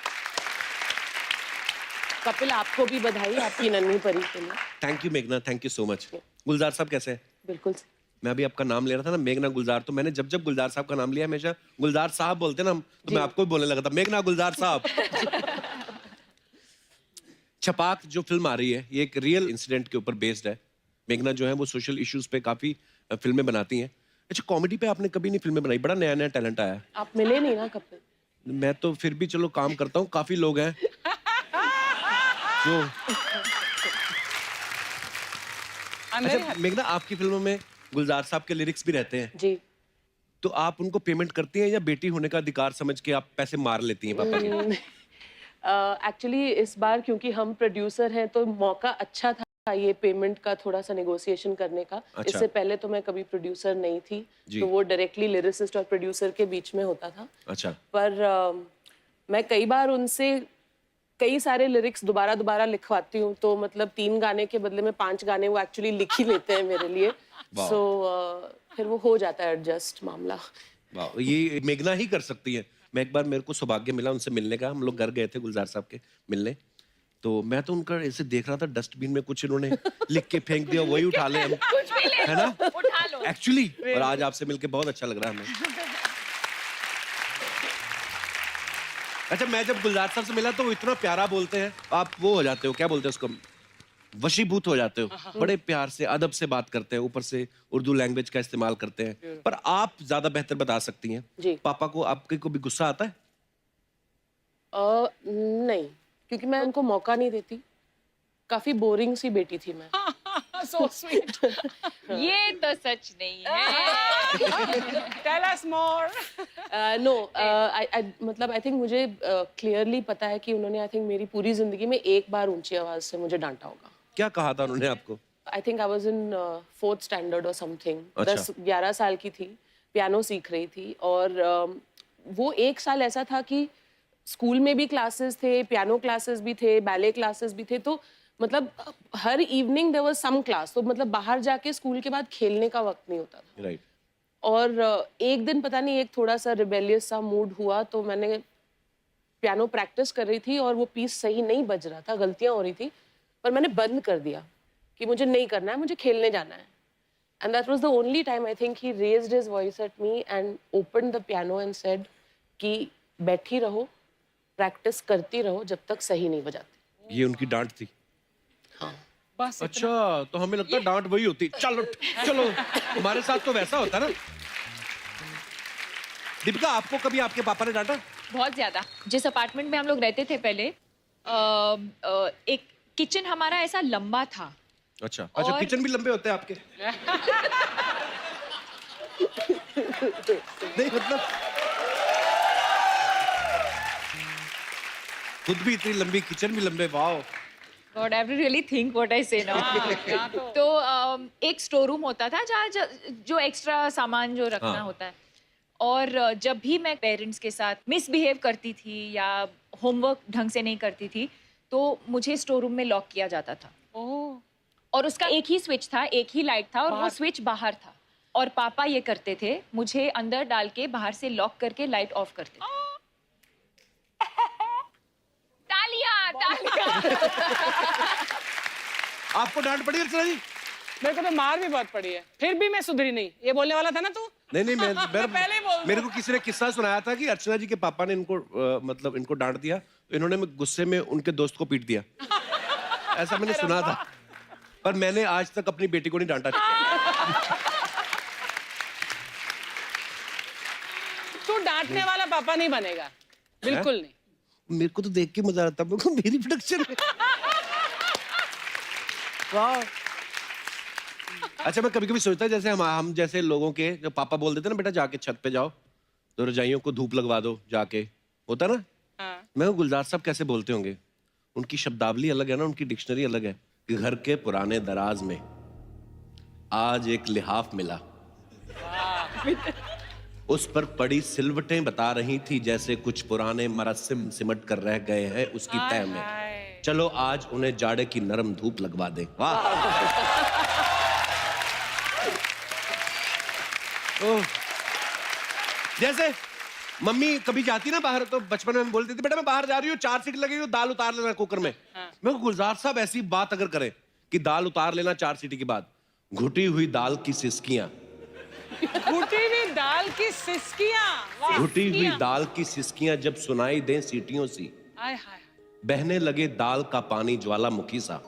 कपिल, आपको भी बधाई आपकी नन्ही परी के लिए। थैंक यू मेघना, थैंक यू सो मच। गुलजार साहब कैसे हैं? बिल्कुल। मैं अभी आपका नाम ले रहा था ना, मेघना गुलजार, तो मैंने जब जब गुलजार साहब का नाम लिया, हमेशा गुलजार साहब बोलते ना हम, तो मैं आपको भी बोलने लगा था मेघना गुलजार साहब। छपाक जो फिल्म आ रही है, ये एक रियल इंसिडेंट के ऊपर बेस्ड है। मेघना जो है वो सोशल इश्यूज पे काफी फिल्में बनाती हैं। अच्छा, कॉमेडी पे आपने कभी नहीं फिल्में बनाई? बड़ा नया नया टैलेंट आया है। आप मिले नहीं ना कपिल। मैं तो फिर भी चलो काम करता हूँ, काफी लोग हैं जो। अच्छा मेघना, आपकी फिल्मों में गुलजार साहब के लिरिक्स भी रहते हैं जी। तो आप उनको पेमेंट करती हैं या बेटी होने का अधिकार समझ के आप पैसे मार लेती हैं पापा के? एक्चुअली इस बार क्योंकि हम प्रोड्यूसर हैं तो मौका अच्छा था ये पेमेंट का थोड़ा सा नेगोशिएशन करने का। अच्छा। इससे पहले तो मैं कभी प्रोड्यूसर नहीं थी, जी। तो वो डायरेक्टली लिरिसिस्ट और प्रोड्यूसर के बीच में होता था। अच्छा। पर मैं कई बार उनसे कई सारे लिरिक्स दोबारा दोबारा लिखवाती हूँ, तो मतलब 3 गाने के बदले में 5 गाने वो एक्चुअली लिख ही लेते हैं मेरे लिए। सो फिर वो हो जाता है एडजस्ट मामला। वाह, ये मेघना ही कर सकती है। मैं एक बार, मेरे को सौभाग्य मिला उनसे मिलने का, हम लोग घर गए थे गुलजार साहब के मिलने, तो मैं तो उनका ऐसे देख रहा था, डस्टबिन में कुछ इन्होंने लिख के फेंक दिया, वही उठा ले हम, कुछ भी ले है ना? उठा लो एक्चुअली। और आज आपसे मिलके बहुत अच्छा लग रहा है हमें। अच्छा, मैं जब गुलजार साहब से मिला तो वो इतना प्यारा बोलते हैं, आप वो हो जाते हो, क्या बोलते हैं उसको, वशीभूत हो जाते हो। बड़े प्यार से, अदब से बात करते हैं, ऊपर से उर्दू लैंग्वेज का इस्तेमाल करते हैं। पर आप ज्यादा बेहतर बता सकती हैं। जी। पापा को आपके को भी गुस्सा आता है? नहीं, क्योंकि मैं उनको मौका नहीं देती। काफी बोरिंग सी बेटी थी मैं। So sweet. ये तो सच नहीं है। Tell us more. नो, मतलब आई थिंक मुझे क्लियरली पता है कि उन्होंने आई थिंक मेरी पूरी जिंदगी में एक बार ऊंची आवाज से मुझे डांटा होगा। क्या कहा था उन्होंने आपको? I think I was in 4th standard और समथिंग। अच्छा। 10-11 साल की थी, पियानो सीख रही थी, और वो एक साल ऐसा था कि स्कूल में भी क्लासेस थे, पियानो क्लासेस भी थे, बैले क्लासेस भी थे, तो मतलब हर evening there was some class. तो मतलब बाहर जाके स्कूल के बाद खेलने का वक्त नहीं होता था। राइट। और एक दिन पता नहीं, एक थोड़ा सा रिबेलियस सा मूड हुआ, तो मैंने पियानो प्रैक्टिस कर रही थी और वो पीस सही नहीं बज रहा था, गलतियां हो रही थी, पर मैंने बंद कर दिया कि मुझे नहीं करना है, मुझे खेलने जाना है। And that was the only time I think he raised his voice at me and opened the piano and said कि बैठी रहो, प्रैक्टिस करती रहो जब तक सही नहीं बजाती। ये उनकी डांट थी? हाँ। बस अच्छा, तो हमें लगता है डांट वही होती, चलो चलो, हमारे साथ तो वैसा होता ना। दीपिका, आपको कभी आपके पापा ने डांटा? बहुत ज्यादा। जिस अपार्टमेंट में हम लोग रहते थे पहले, एक किचन हमारा ऐसा लंबा था। अच्छा अच्छा, और- किचन भी लंबे होते हैं आपके? नहीं मतलब खुद भी इतनी लंबी, किचन भी लंबे, wow. God, I really think what I say now. यहाँ तो तो एक स्टोर रूम होता था जहाँ जो एक्स्ट्रा सामान जो रखना हाँ। होता है, और जब भी मैं पेरेंट्स के साथ मिसबिहेव करती थी या होमवर्क ढंग से नहीं करती थी, तो मुझे स्टोर रूम में लॉक किया जाता था। ओह और उसका एक ही स्विच था, एक ही लाइट था, और वो स्विच बाहर था। और पापा ये करते थे, मुझे अंदर डाल के बाहर से लॉक करके लाइट ऑफ करते थे। तालियां, तालियां। आपको डांट पड़ी अर्चना जी? मेरे को तो मार भी बहुत पड़ी है, फिर भी मैं सुधरी नहीं। ये बोलने वाला था ना तू? नहीं नहीं, पहले ही बोल मेरे को किसी ने किस्सा सुनाया था कि अर्चना जी के पापा ने इनको मतलब इनको डांट दिया, तो इन्होंने गुस्से में उनके दोस्त को पीट दिया। ऐसा मैंने सुना था, पर मैंने आज तक अपनी बेटी को नहीं डांटा। तू डांटने वाला पापा नहीं बनेगा, बिल्कुल नहीं। मेरे को तो देख के मजा आता है, मेरे को मेरी प्रोडक्शन है। वाह। अच्छा, मैं कभी कभी सोचता जैसे हम जैसे लोगों के जो पापा बोल देते ना, बेटा जाके छत पे जाओ तो रजाइयों को धूप लगवा दो जाके, होता ना। हाँ। मैं गुलजार साहब कैसे बोलते होंगे, उनकी शब्दावली अलग है ना, उनकी डिक्शनरी अलग है कि घर के पुराने दराज में आज एक लिहाफ मिला, उस पर पड़ी सिलवटें बता रही थी जैसे कुछ पुराने मरस्सिम सिमट कर रह गए हैं उसकी तह में, चलो आज उन्हें जाड़े की नरम धूप लगवा दें। वाह। ओह। जैसे मम्मी कभी जाती ना बाहर तो बचपन में बोलती थी, बेटा मैं बाहर जा रही हूँ, 4 सीटी लगी हुई, दाल उतार लेना कुकर में। मैं गुलजार साहब ऐसी बात अगर करें कि दाल उतार लेना 4 सीटी के बाद, घुटी हुई दाल की सिसकियां, घुटी हुई दाल की सिसकियां, घुटी हुई दाल की सिसकियां जब सुनाई दें सीटियों सी, हाय हाय, बहने लगे दाल का पानी ज्वालामुखी सा,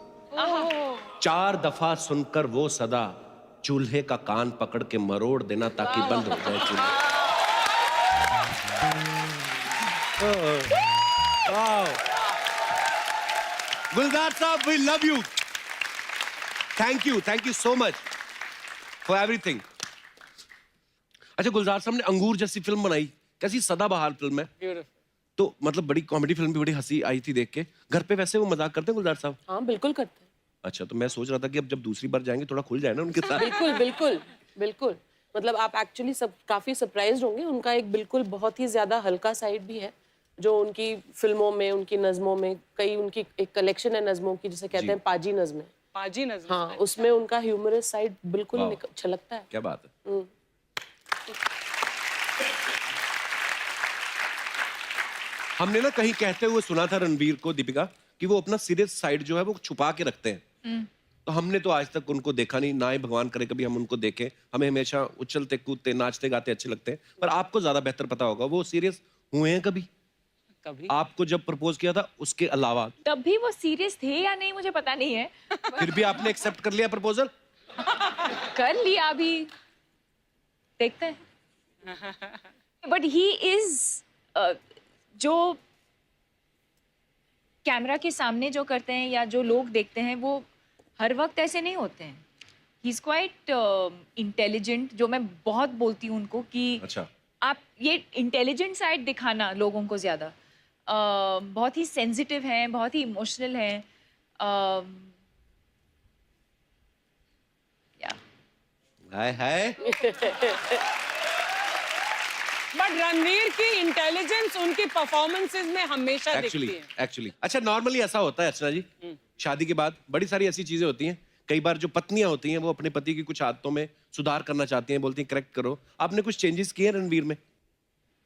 4 दफा सुनकर वो सदा, चूल्हे का कान पकड़ के मरोड़ देना ताकि बंद हो जाए चूल्हा। गुलजार साहब, we love you, thank you so much for everything. अच्छा, गुलजार साहब ने अंगूर जैसी फिल्म बनाई, कैसी सदाबहार फिल्म है, ब्यूटीफुल। तो मतलब बड़ी कॉमेडी फिल्म भी, बड़ी हंसी आई थी देख के। घर पे वैसे वो मजाक करते हैं गुलजार साहब? हाँ बिल्कुल करते हैं। अच्छा, तो मैं सोच रहा था कि अब जब दूसरी बार जाएंगे थोड़ा खुल जाए ना उनके साथ। बिल्कुल बिल्कुल बिल्कुल, मतलब आप एक्चुअली सब काफी सरप्राइज्ड होंगे। उनका एक बिल्कुल बहुत ही ज्यादा हल्का साइड भी है जो उनकी फिल्मों में, उनकी नज़मों में, कई उनकी एक कलेक्शन है नज़मों की जिसे कहते हैं पाजी नज़में। पाजी नज़र। हाँ, उसमें उनका ह्यूमरस साइड बिल्कुल वाह। छलकता है। क्या बात है। हमने ना कहीं कहते हुए सुना था रणवीर को, दीपिका, कि वो अपना सीरियस साइड जो है वो छुपा के रखते हैं। तो हमने तो आज तक उनको देखा नहीं, ना ही भगवान करे कभी हम उनको देखें। हमें हमेशा उछलते कूदते नाचते गाते अच्छे लगते हैं, पर आपको ज्यादा बेहतर पता होगा वो सीरियस हुए हैं कभी? कभी आपको जब प्रपोज किया था उसके अलावा? तब भी वो सीरियस थे या नहीं मुझे पता नहीं है। फिर भी आपने एक्सेप्ट कर लिया प्रपोजल? कर लिया, अभी देखते हैं। बट ही इज जो कैमरा के सामने जो करते हैं या जो लोग देखते हैं वो हर वक्त ऐसे नहीं होते हैं। ही इज क्वाइट इंटेलिजेंट, जो मैं बहुत बोलती हूँ उनको कि अच्छा, आप ये इंटेलिजेंट साइड दिखाना लोगों को ज्यादा। बहुत ही सेंसिटिव हैं, बहुत ही इमोशनल हैं। या हाय हाय। बट रणवीर की इंटेलिजेंस उनकी परफॉर्मेंसेस में हमेशा दिखती है। एक्चुअली अच्छा, नॉर्मली ऐसा होता है अर्चना जी, शादी के बाद बड़ी सारी ऐसी चीजें होती हैं, कई बार जो पत्नियां होती हैं वो अपने पति की कुछ आदतों में सुधार करना चाहती हैं, बोलती हैं करेक्ट करो। आपने कुछ चेंजेस किए रणवीर में?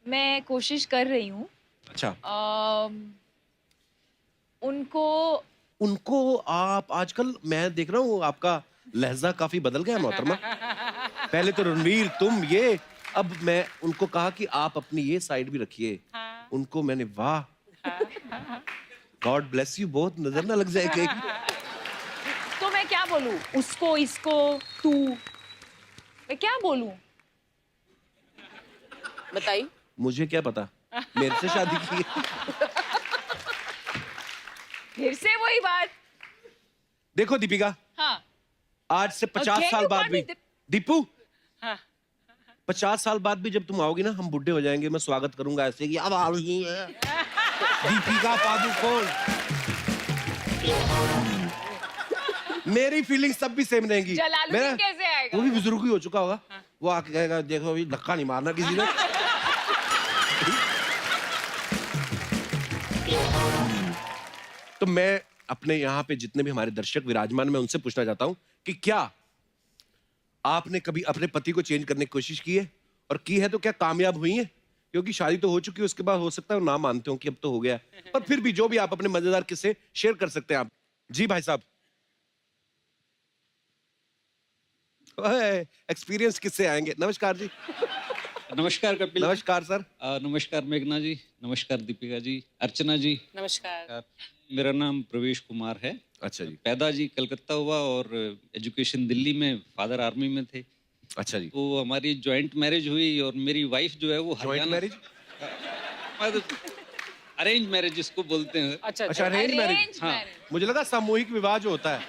मैं कोशिश कर रही हूँ। अच्छा, उनको आप आजकल मैं देख रहा हूँ आपका लहजा काफी बदल गया मोहतरमा। पहले तो रणवीर तुम ये, अब मैं उनको कहा कि आप अपनी ये साइड भी रखिए। उनको मैंने, वाह, गॉड ब्लेस यू बोथ, नजर ना लग जाए कहीं। तो मैं क्या बोलूं उसको, इसको, तू, मैं क्या बोलूं? बताइए। मुझे क्या पता, मेरे से शादी की। फिर से वही बात। देखो दीपिका, हाँ, आज से 50 Can साल you बाद call भी, me दीपू, हाँ। 50 साल बाद भी जब तुम आओगी ना, हम बुढ़े हो जाएंगे, मैं स्वागत करूंगा ऐसे कि अब आ रही है दीपिका पादुकोण। मेरी फीलिंग्स सब भी सेम रहेंगी। जलालुद्दीन कैसे आएगा? वो भी बुजुर्ग ही हो चुका होगा, वो आके कहेगा देखो अभी धक्का नहीं मारना किसी ने। तो मैं अपने यहाँ पे जितने भी हमारे दर्शक विराजमान, मैं उनसे पूछना चाहता हूँ कि क्या आपने कभी अपने पति को चेंज करने की कोशिश की है, और की है तो क्या कामयाब हुई है? क्योंकि शादी तो हो चुकी है, उसके बाद हो सकता है वो ना मानते हो कि अब तो हो गया है, पर फिर भी जो भी आप अपने मजेदार किस्से शेयर कर सकते हैं आप। जी भाई साहब, एक्सपीरियंस किससे आएंगे? नमस्कार जी। नमस्कार कपिल। नमस्कार सर। नमस्कार मेघना जी, नमस्कार दीपिका जी, अर्चना जी। नमस्कार। मेरा नाम प्रवेश कुमार है। अच्छा जी। पैदा जी कलकत्ता हुआ और एजुकेशन दिल्ली में, फादर आर्मी में थे। अच्छा जी। तो हमारी जॉइंट मैरिज हुई और मेरी वाइफ जो है वो joint Haryana marriage? Arrange marriage जिसको बोलते हैं। अच्छा अच्छा, अरेंज मैरिज। Arranged हाँ। marriage. मुझे लगा सामूहिक विवाह जो होता है।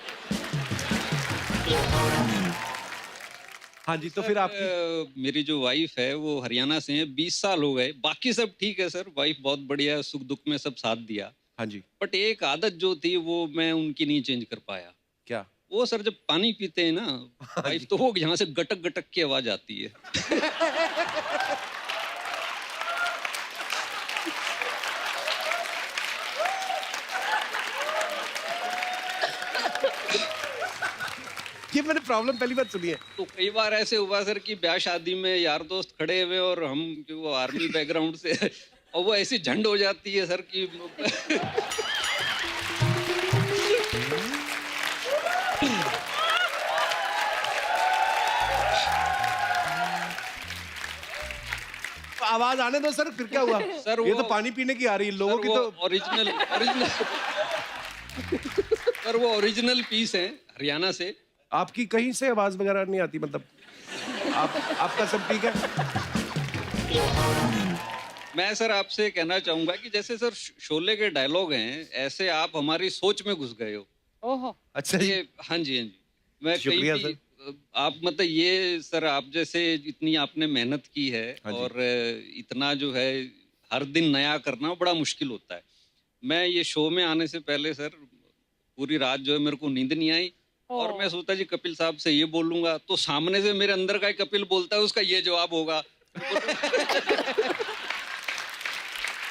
हाँ जी, तो फिर आपकी मेरी जो वाइफ है वो हरियाणा से है, 20 साल हो गए। बाकी सब ठीक है सर, वाइफ बहुत बढ़िया है, सुख दुख में सब साथ दिया। हाँ जी। बट एक आदत जो थी वो मैं उनकी नहीं चेंज कर पाया। क्या? वो सर जब पानी पीते हैं ना वाइफ, तो वो यहाँ से गटक गटक की आवाज आती है। ये मैंने प्रॉब्लम पहली बार सुनी है। तो कई बार ऐसे हुआ सर कि ब्याह शादी में यार दोस्त खड़े हुए और हम जो वो आर्मी बैकग्राउंड से और वो ऐसी झंड हो जाती है सर कि आवाज आने दो सर, फिर क्या हुआ? सर ये वो- तो पानी पीने की आ रही है, लोगों की तो। ओरिजिनल ओरिजिनल सर वो ओरिजिनल पीस है हरियाणा से। आपकी कहीं से आवाज वगैरह नहीं आती, मतलब आपका सब ठीक है? मैं सर आपसे कहना चाहूंगा कि जैसे सर शोले के डायलॉग हैं, ऐसे आप हमारी सोच में घुस गए हो। ओहो। अच्छा जी। ये हाँ जी, हाँ जी। मैं कहीं शुक्रिया भी आप मतलब ये सर आप जैसे इतनी आपने मेहनत की है हाँ जी। और इतना जो है हर दिन नया करना बड़ा मुश्किल होता है। मैं ये शो में आने से पहले सर पूरी रात जो है मेरे को नींद नहीं आई और मैं सोचता जी कपिल साहब से ये बोलूंगा, तो सामने से मेरे अंदर का ही कपिल बोलता है, उसका ये जवाब होगा।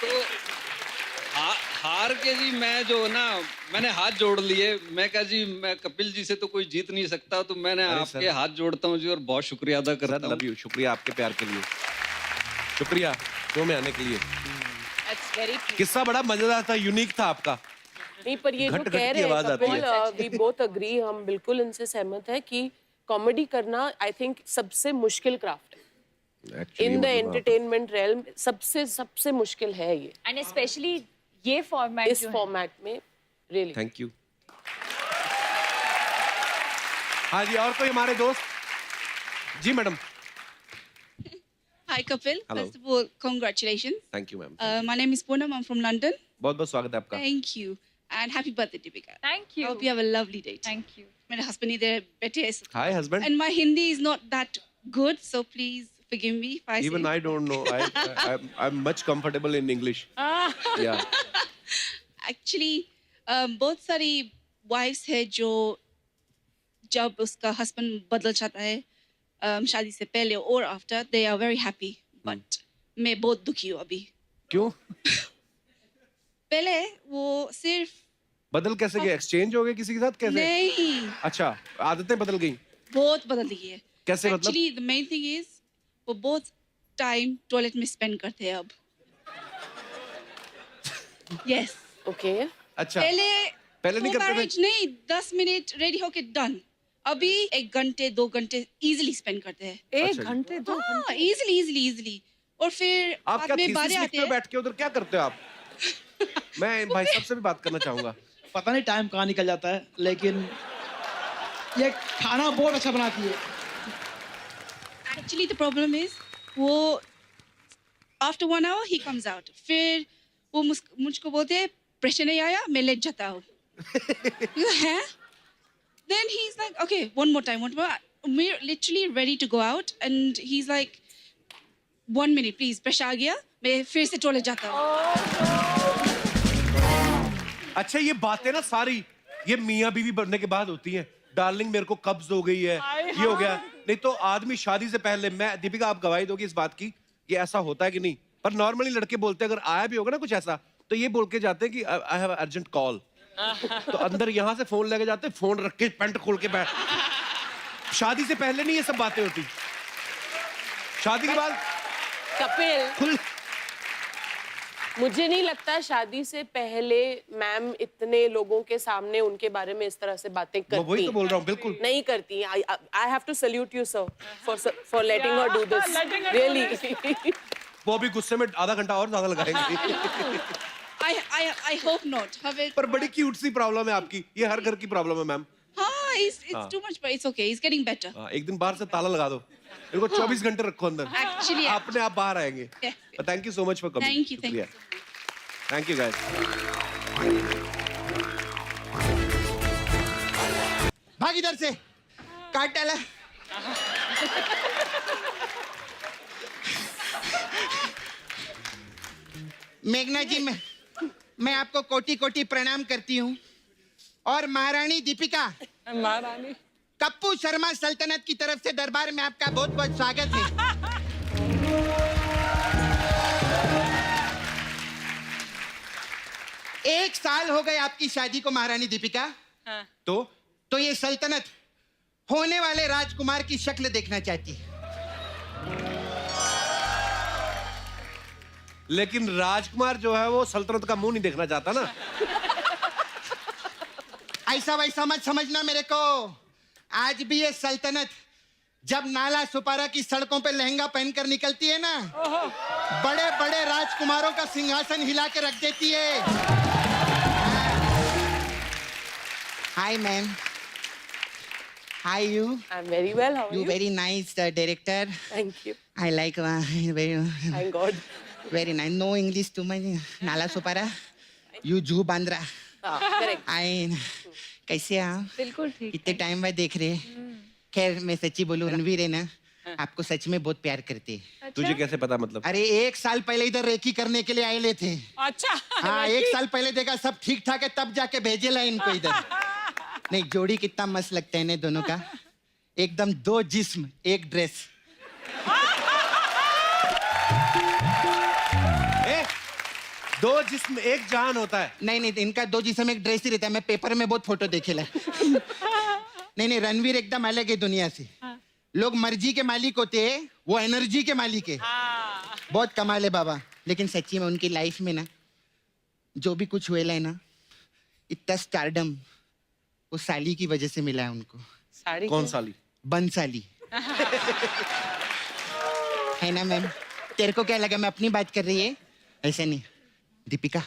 तो हार के जी मैं जो ना मैंने हाथ जोड़ लिए। मैं कहा जी मैं कपिल जी से तो कोई जीत नहीं सकता, तो मैंने अरे आपके सर। हाथ जोड़ता हूँ जी और बहुत शुक्रिया अदा सर करता हूँ। लव यू, शुक्रिया आपके प्यार के लिए, शुक्रिया शो में आने के लिए। That's very cute. किस्सा बड़ा मजेदार था, यूनिक था आपका। नहीं, पर ये जो घट-घट कह की रहे आवाज हैं आती कपिल, वी बोथ अग्री, हम बिल्कुल इनसे सहमत है कि कॉमेडी करना आई थिंक सबसे मुश्किल क्राफ्ट है Actually, इन द मतलब एंटरटेनमेंट रेल्म। सबसे मुश्किल है ये एंड स्पेशली ये फॉर्मेट इस फॉर्मेट में, रियली। Thank you. हाँ जी, और कोई हमारे दोस्त? जी madam. Hi, Kapil. Hello. First of all, congratulations. Thank you ma'am. My name is Poonam. I'm from London. बहुत बहुत स्वागत है आपका। Thank you. And happy birthday, Deepika. Thank you. Hope you have a lovely day. Thank you. My husband is there, better. Hi husband. And my Hindi is not that good, so please forgive me if I Even say. I don't know. I'm much comfortable in English. Yeah. Actually, बहुत सारी wives है जो जब उसका husband बदल जाता है शादी से पहले और after, they are very happy. But मैं बहुत दुखी हूँ अभी। क्यों? पहले वो सिर्फ बदल कैसे गए? एक्सचेंज हो गए किसी के साथ कैसे? नहीं, अच्छा, आदतें बदल गई। बहुत बदल गई है। कैसे मतलब? Actually, the main thing is वो बहुत टाइम टॉयलेट में स्पेंड करते हैं अब। Yes. ओके, अच्छा, पहले नहीं करते थे? marriage नहीं, 10 मिनट रेडी होके डन। अभी 1 घंटे 2 घंटे इजीली स्पेंड करते हैं। एक अच्छा जी। घंटे दो हाँ, इजीली और फिर आप बाद क्या में थीसिस बारे लिखते आते हो हैं। बैठ के उधर? क्या करते हो आप? मैं भाई साहब से भी बात करना चाहूंगा। पता नहीं टाइम कहाँ निकल जाता है, लेकिन ये खाना बहुत अच्छा बनाती है। Actually, the problem is वो after 1 hour he comes out. फिर वो मुझको बोलते हैं प्रेशर नहीं आया, मैं लेट जाता हूँ। हैं? Then he's like, okay, one more time. We're literally ready to go out, and he's like, 1 minute, please. Pressure आ गया, मैं फिर से टॉयलेट जाता हूँ। अच्छा, ये बातें ना सारी ये मियाँ बीवी बनने के बाद होती हैं। डार्लिंग मेरे को कब्ज हो गई है, ये हो गया। नहीं तो आदमी शादी से पहले, मैं दीपिका आप गवाही दोगी इस बात की, ये ऐसा होता है कि नहीं? पर नॉर्मली लड़के बोलते हैं, अगर आया भी होगा ना कुछ ऐसा, तो ये बोल के जाते हैं कि आई हैव अर्जेंट कॉल, तो अंदर यहाँ से फोन लेके जाते, फोन रख के पैंट खोल के बैठ। शादी से पहले नहीं ये सब बातें होती, शादी के बाद कपिल, खुल। मुझे नहीं लगता शादी से पहले मैम इतने लोगों के सामने उनके बारे में इस तरह से बातें करती। मैं वही तो बोल रहा हूँ, बिल्कुल नहीं करती। I have to salute you sir for letting her do this, really. वो भी गुस्से में आधा घंटा और ज्यादा लगाएंगे। I hope not. पर बड़ी क्यूट सी प्रॉब्लम है आपकी, ये हर घर की प्रॉब्लम है मैम। हाँ, it's too much, but it's okay. It's getting better. हाँ, एक दिन बाहर से ताला लगा दो, इनको 24 घंटे रखो अंदर, Actually, अपने आप बाहर आएंगे। Thank you so much for coming. Thank you. Thank you guys. भाग इधर से, काट डाला। मेघना जी, मैं आपको कोटि कोटि प्रणाम करती हूँ। और महारानी दीपिका, महारानी कप्पू शर्मा सल्तनत की तरफ से दरबार में आपका बहुत बहुत स्वागत है। एक साल हो गए आपकी शादी को महारानी दीपिका। तो ये सल्तनत होने वाले राजकुमार की शक्ल देखना चाहती है। लेकिन राजकुमार जो है वो सल्तनत का मुंह नहीं देखना चाहता ना। ऐसा वैसा मत समझना मेरे को। आज भी ये सल्तनत जब नाला सुपारा की सड़कों पे लहंगा पहनकर निकलती है ना, बड़े बड़े राजकुमारों का सिंहासन हिला के रख देती है। Hi ma'am, hi you. I am very well, how are you you? Very nice director. Thank you. I like very thank god. Very nice. No English too much. Nalasopara, you जू बांद्रा। करेक्ट। आई कैसे आप? बिल्कुल ठीक। इतने time बाद देख रहे। खैर मैं सच्ची बोलूं, रणवीर है ना, आपको सच में बहुत प्यार करते हैं। तुझे कैसे पता मतलब? अरे 1 साल पहले इधर रेकी करने के लिए आए थे। अच्छा। हाँ, 1 साल पहले देखा सब ठीक ठाक है, तब जाके भेजेला इनको इधर। नहीं, जोड़ी कितना मस्त लगता है ना दोनों का, एकदम 2 जिस्म 1 ड्रेस। दो जिस्म एक जान होता है। नहीं, इनका 2 जिस्म 1 ड्रेस ही रहता है। मैं पेपर में बहुत फोटो देखेला। नहीं, रणवीर एकदम अलग है दुनिया से। लोग मर्जी के मालिक होते हैं, वो एनर्जी के मालिक है। बहुत कमाल है बाबा। लेकिन सच्ची में उनकी लाइफ में ना जो भी कुछ हुआ है ना, इतना स्टारडम वो साली की वजह से मिला है उनको। साड़ी कौन साली? बंसाली। है ना मैम? तेरे को क्या लगा मैं अपनी बात कर रही है? ऐसा नहीं। दीपिका,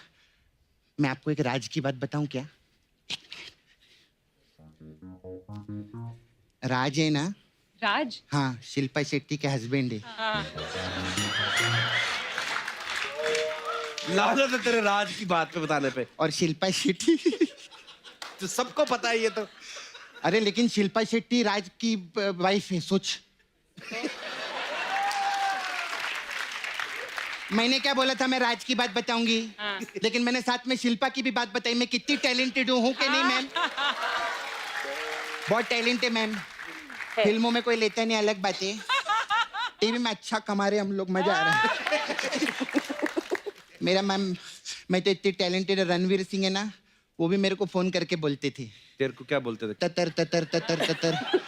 मैं आपको एक राज की बात बताऊं क्या? राज है ना? राज? हाँ, शिल्पा शेट्टी के हस्बैंड है। लानत है तेरे राज की बात पे बताने पे। और शिल्पा शेट्टी तो सबको पता है ये तो। अरे लेकिन शिल्पा शेट्टी राज की वाइफ है, सोच। मैंने क्या बोला था, मैं राज की बात बताऊंगी, लेकिन मैंने साथ में शिल्पा की भी बात बताई। मैं कितनी टैलेंटेड हूँ कि नहीं मैम? बहुत टैलेंट है मैम। फिल्मों में कोई लेता नहीं, अलग बात है। टीवी में अच्छा कमा रहे हम लोग, मजा आ रहा है। मेरा मैम, मैं तो इतनी टैलेंटेड। रणवीर सिंह है ना, वो भी मेरे को फोन करके बोलते थे। तेरे को क्या बोलते थे? ततर ततर ततर ततर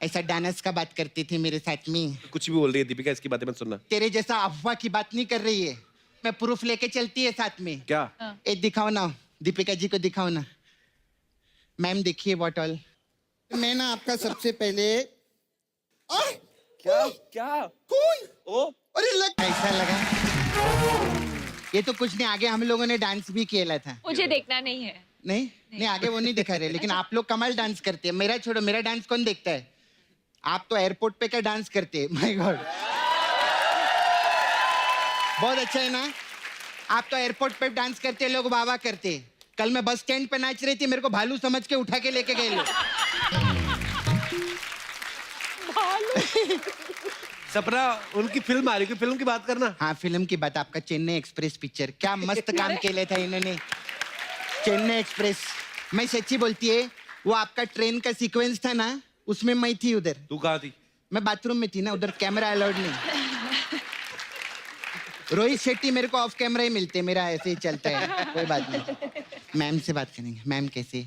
ऐसा डांस का बात करती थी मेरे साथ में। कुछ भी बोल रही है दीपिका, इसकी बातें मत सुनना। तेरे जैसा अफवाह की बात नहीं कर रही है, मैं प्रूफ लेके चलती है साथ में। क्या? एक दिखाओ ना, दीपिका जी को दिखाओ ना। मैम देखिए व्हाट ऑल। मैं ना आपका सबसे पहले क्या? कौन? अरे लग ऐसा लगा। ये तो कुछ नहीं, आगे हम लोगों ने डांस भी किया था। मुझे देखना नहीं है। नहीं, आगे वो नहीं दिखा रहे, लेकिन आप लोग कमाल डांस करते हैं। मेरा छोड़ो, मेरा डांस कौन देखता है? आप तो एयरपोर्ट पे क्या डांस करते हैं। माय गॉड, बहुत अच्छा है ना। आप तो एयरपोर्ट पे डांस करते हैं, लोग वाह वाह करते हैं। कल मैं बस स्टैंड पे नाच रही थी, मेरे को भालू समझ के उठा के लेके गए लोग। सपना, उनकी फिल्म आ रही है, फिल्म की बात करना। हाँ, फिल्म की बात। आपका चेन्नई एक्सप्रेस पिक्चर, क्या मस्त काम किया था इन्होंने। चेन्नई एक्सप्रेस, मैं सच्ची बोलती है, वो आपका ट्रेन का सीक्वेंस था ना, उसमें मैं थी उधर। तू कहाँ थी? मैं बाथरूम में थी ना, उधर कैमरा अलाउड नहीं। रोहित शेट्टी मेरे को ऑफ कैमरा ही मिलते, मेरा ऐसे ही चलता है, कोई बात नहीं। मैम से बात करेंगे। मैम कैसे?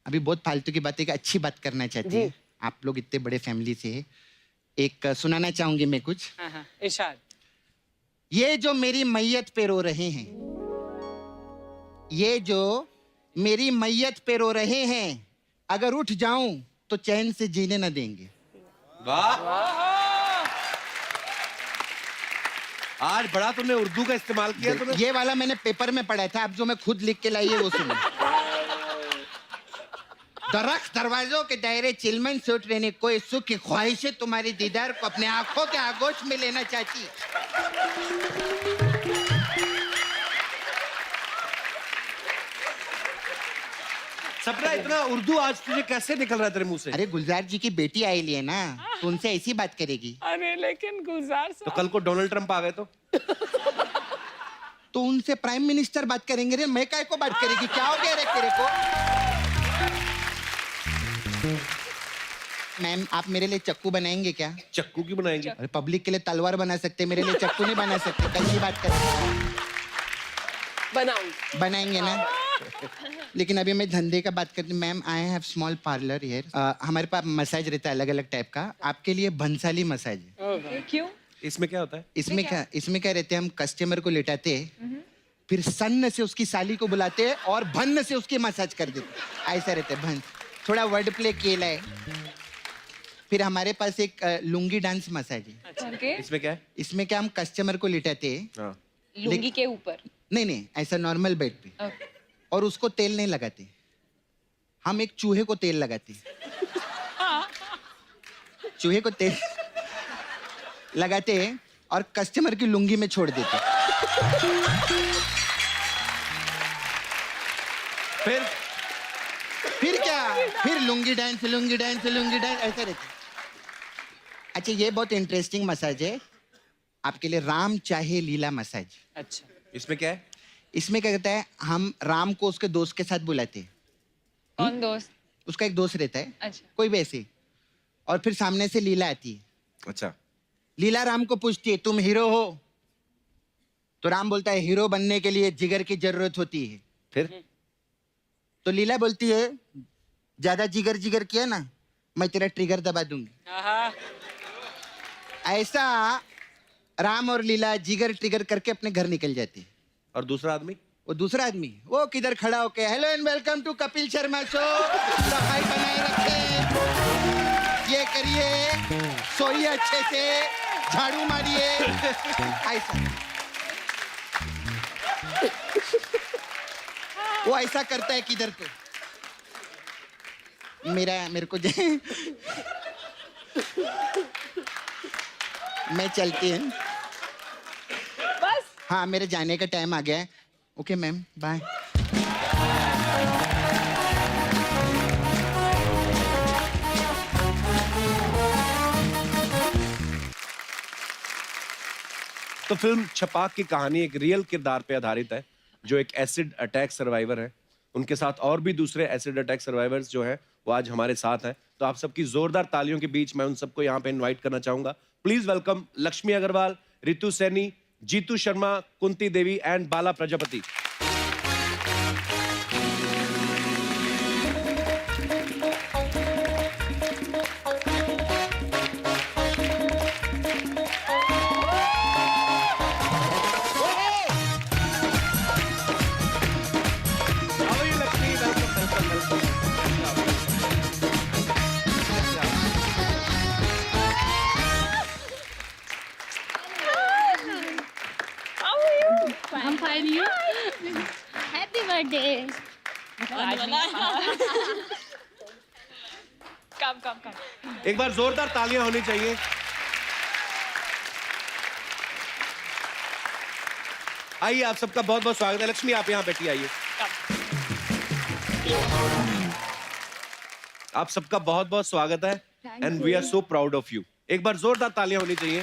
अभी बहुत फालतू की बातें, एक अच्छी बात करना चाहती है। आप लोग इतने बड़े फैमिली से, एक सुनाना चाहूंगी मैं कुछ। हाँ, इरशाद। ये जो मेरी मैयत पे रो रहे हैं, ये जो मेरी मैयत पे रो रहे हैं, अगर उठ जाऊं तो चैन से जीने न देंगे। वाह, आज बड़ा तुमने उर्दू का इस्तेमाल किया। तुमने ये वाला मैंने पेपर में पढ़ा था, अब जो मैं खुद लिख के लाई है वो सुनो। दरख्त दरवाजों के दायरे चिलमन से उठ रहने, कोई सुख की ख्वाहिशें तुम्हारी दीदार को अपने आंखों के आगोश में लेना चाहती। सपना, इतना उर्दू आज तुझे कैसे निकल रहा है तेरे मुंह से? अरे गुलजार जी की बेटी आई है ना, तो उनसे ऐसी बात करेगी। अरे लेकिन गुलजार तो कल को डोनाल्ड ट्रंप आ गए तो उनसे प्राइम मिनिस्टर बात करेंगे रे, मैं काय को बात करेगी? क्या हो गया रे तेरे को? मैम आप मेरे लिए चक्कू बनाएंगे क्या? चक्कू की बनाएंगे? अरे पब्लिक के लिए तलवार बना सकते, मेरे लिए चक्कू नहीं बना सकते। कल की बात करें। बनाएंगे ना? लेकिन अभी मैं धंधे का बात करती हूँ। Ma'am I have small parlour here. हमारे पास मसाज रहता है अलग अलग टाइप का, आपके लिए भंसाली मसाज है। क्यों? इसमें क्या होता है? इसमें क्या रहते हैं, हम कस्टमर को लेटाते, फिर सन्न से उसकी साली को बुलाते और भन्न से उसकी मसाज कर देते। ऐसा रहता है भन्न। थोड़ा वर्ड प्ले किया है। फिर हमारे पास एक लुंगी डांस मसाज है। Okay. इसमें क्या है? इसमें क्या, हम कस्टमर को लिटाते, लुंगी के ऊपर? नहीं ऐसा नॉर्मल बेड पे, Okay. और उसको तेल नहीं लगाते, हम एक चूहे को तेल लगाते। चूहे को तेल लगाते और कस्टमर की लुंगी में छोड़ देते। फिर क्या, फिर लुंगी डांस ऐसा रहता। अच्छा ये बहुत इंटरेस्टिंग मसाज है आपके लिए, राम चाहे लीला मसाज। अच्छा, इसमें क्या है? इसमें क्या कहता है, हम राम को उसके दोस्त के साथ बुलाते हैं। कौन दोस्त? उसका एक दोस्त रहता है, अच्छा। कोई भी ऐसे, और फिर सामने से लीला आती है। अच्छा। लीला राम को पूछती है तुम हीरो हो? तो राम बोलता है हीरो बनने के लिए जिगर की जरूरत होती है। फिर तो लीला बोलती है ज्यादा जिगर किया ना, मैं तेरा ट्रिगर दबा दूंगी। ऐसा राम और लीला जिगर ट्रिगर करके अपने घर निकल जाते हैं। और दूसरा आदमी? वो दूसरा आदमी वो किधर खड़ा होके, hello and welcome to Kapil Sharma show, सफाई बनाए रखें, ये करिए, सोइए अच्छे से, झाड़ू मारिए। ऐसा वो ऐसा करता है किधर तो मेरे को मैं चलती हूँ बस। हाँ मेरे जाने का टाइम आ गया है। Okay ma'am bye. तो फिल्म छपाक की कहानी एक रियल किरदार पे आधारित है, जो एक एसिड अटैक सर्वाइवर है। उनके साथ और भी दूसरे एसिड अटैक सर्वाइवर्स जो हैं वो आज हमारे साथ हैं। तो आप सबकी जोरदार तालियों के बीच मैं उन सबको यहाँ पे इनवाइट करना चाहूंगा। Please welcome Lakshmi Agarwal, Ritu Saini, Jeetu Sharma, Kunti Devi and Bala Prajapati. I'm fine. You? Happy birthday. Come. एक बार जोरदार तालियां होनी चाहिए। आइए, आप सबका बहुत बहुत स्वागत है। लक्ष्मी आप यहाँ बैठी, आइए। आप सबका बहुत बहुत स्वागत है and we are so proud of you. एक बार जोरदार तालियां होनी चाहिए।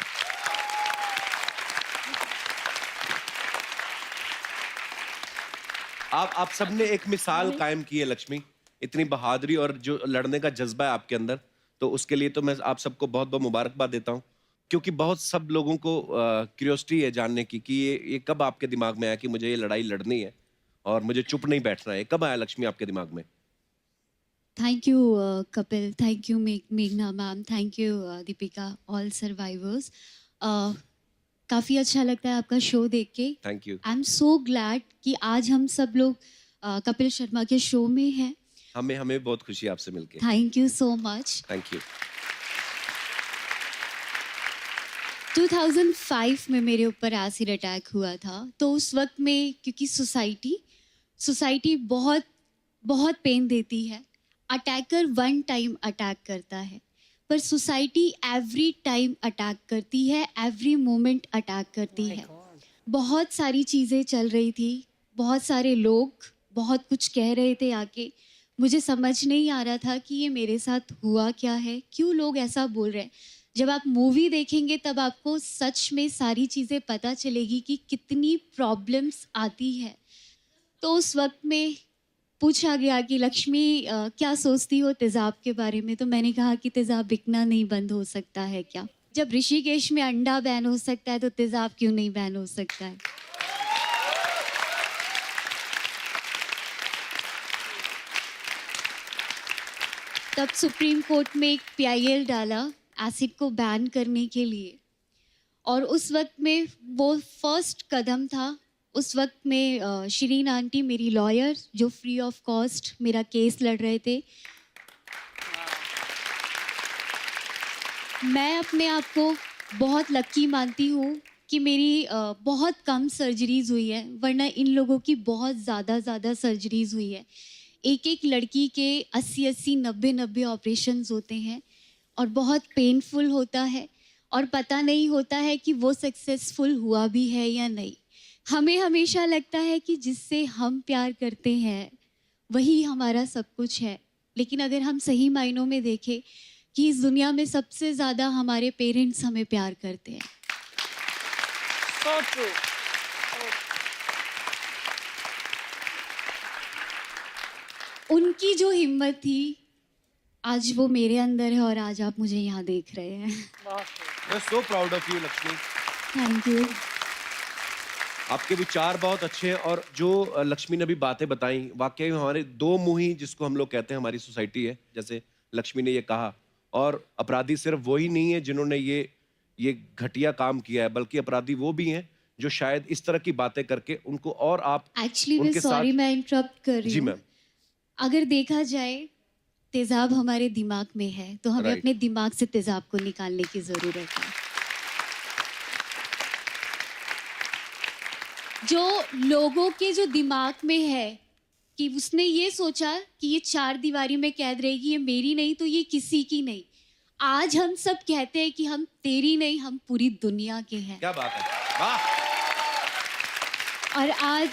आप सबने एक मिसाल कायम की है लक्ष्मी, इतनी बहादुरी और जो लड़ने का जज्बा है आपके अंदर, तो उसके लिए तो मैं आप सबको बहुत बहुत मुबारकबाद देता हूँ। क्योंकि बहुत सब लोगों को क्यूरियोसिटी है जानने की कि ये कब आपके दिमाग में आया कि मुझे ये लड़ाई लड़नी है, और मुझे चुप नहीं बैठना है। कब आया लक्ष्मी आपके दिमाग में? Thank you, Kapil. Thank you, Meghna ma'am. Thank you, Deepika. All survivors. काफ़ी अच्छा लगता है आपका शो देख के. Thank you. I am so glad कि आज हम सब लोग कपिल शर्मा के शो में हैं. हमें बहुत खुशी है आपसे मिलके। Thank you so much. Thank you. 2005 में मेरे ऊपर एसिड अटैक हुआ था. तो उस वक्त में क्योंकि सोसाइटी बहुत बहुत पेन देती है. अटैकर वन टाइम अटैक करता है, पर सोसाइटी एवरी टाइम अटैक करती है, एवरी मोमेंट अटैक करती है. बहुत सारी चीज़ें चल रही थी, बहुत सारे लोग बहुत कुछ कह रहे थे आके. मुझे समझ नहीं आ रहा था कि ये मेरे साथ हुआ क्या है, क्यों लोग ऐसा बोल रहे हैं. जब आप मूवी देखेंगे तब आपको सच में सारी चीज़ें पता चलेगी कि कितनी प्रॉब्लम्स आती है. तो उस वक्त में पूछा गया कि लक्ष्मी क्या सोचती हो तेज़ाब के बारे में. तो मैंने कहा कि तेज़ाब बिकना नहीं बंद हो सकता है क्या? जब ऋषिकेश में अंडा बैन हो सकता है तो तेज़ाब क्यों नहीं बैन हो सकता है? तब सुप्रीम कोर्ट में एक PIL डाला एसिड को बैन करने के लिए. और उस वक्त में वो फर्स्ट कदम था. उस वक्त में शिरीन आंटी मेरी लॉयर जो फ्री ऑफ कॉस्ट मेरा केस लड़ रहे थे. मैं अपने आप को बहुत लकी मानती हूँ कि मेरी बहुत कम सर्जरीज हुई है, वरना इन लोगों की बहुत ज़्यादा सर्जरीज हुई है. एक लड़की के 80 90 ऑपरेशंस होते हैं और बहुत पेनफुल होता है और पता नहीं होता है कि वो सक्सेसफुल हुआ भी है या नहीं. हमें हमेशा लगता है कि जिससे हम प्यार करते हैं वही हमारा सब कुछ है. लेकिन अगर हम सही मायनों में देखें कि इस दुनिया में सबसे ज़्यादा हमारे पेरेंट्स हमें प्यार करते हैं. So true. उनकी जो हिम्मत थी आज वो मेरे अंदर है और आज आप मुझे यहाँ देख रहे हैं. मैं सो proud of you Lakshmi. Thank you. आपके विचार बहुत अच्छे हैं और जो लक्ष्मी ने अभी बातें बताई वाकई में हमारे दो मुंही जिसको हम लोग कहते हैं हमारी सोसाइटी है. जैसे लक्ष्मी ने ये कहा, और अपराधी सिर्फ वही नहीं है जिन्होंने ये घटिया काम किया है, बल्कि अपराधी वो भी हैं जो शायद इस तरह की बातें करके उनको और आप एक्चुअली मैं सॉरी मैं इंटरप्ट कर रही जी हूँ. मैम. अगर देखा जाए तेजाब हमारे दिमाग में है तो हमें Right. अपने दिमाग से तेजाब को निकालने की ज़रूरत है. जो लोगों के जो दिमाग में है कि उसने ये सोचा कि ये 4 दीवारी में कैद रहेगी, ये मेरी नहीं तो ये किसी की नहीं. आज हम सब कहते हैं कि हम तेरी नहीं, हम पूरी दुनिया के हैं. क्या बात है, वाह. और आज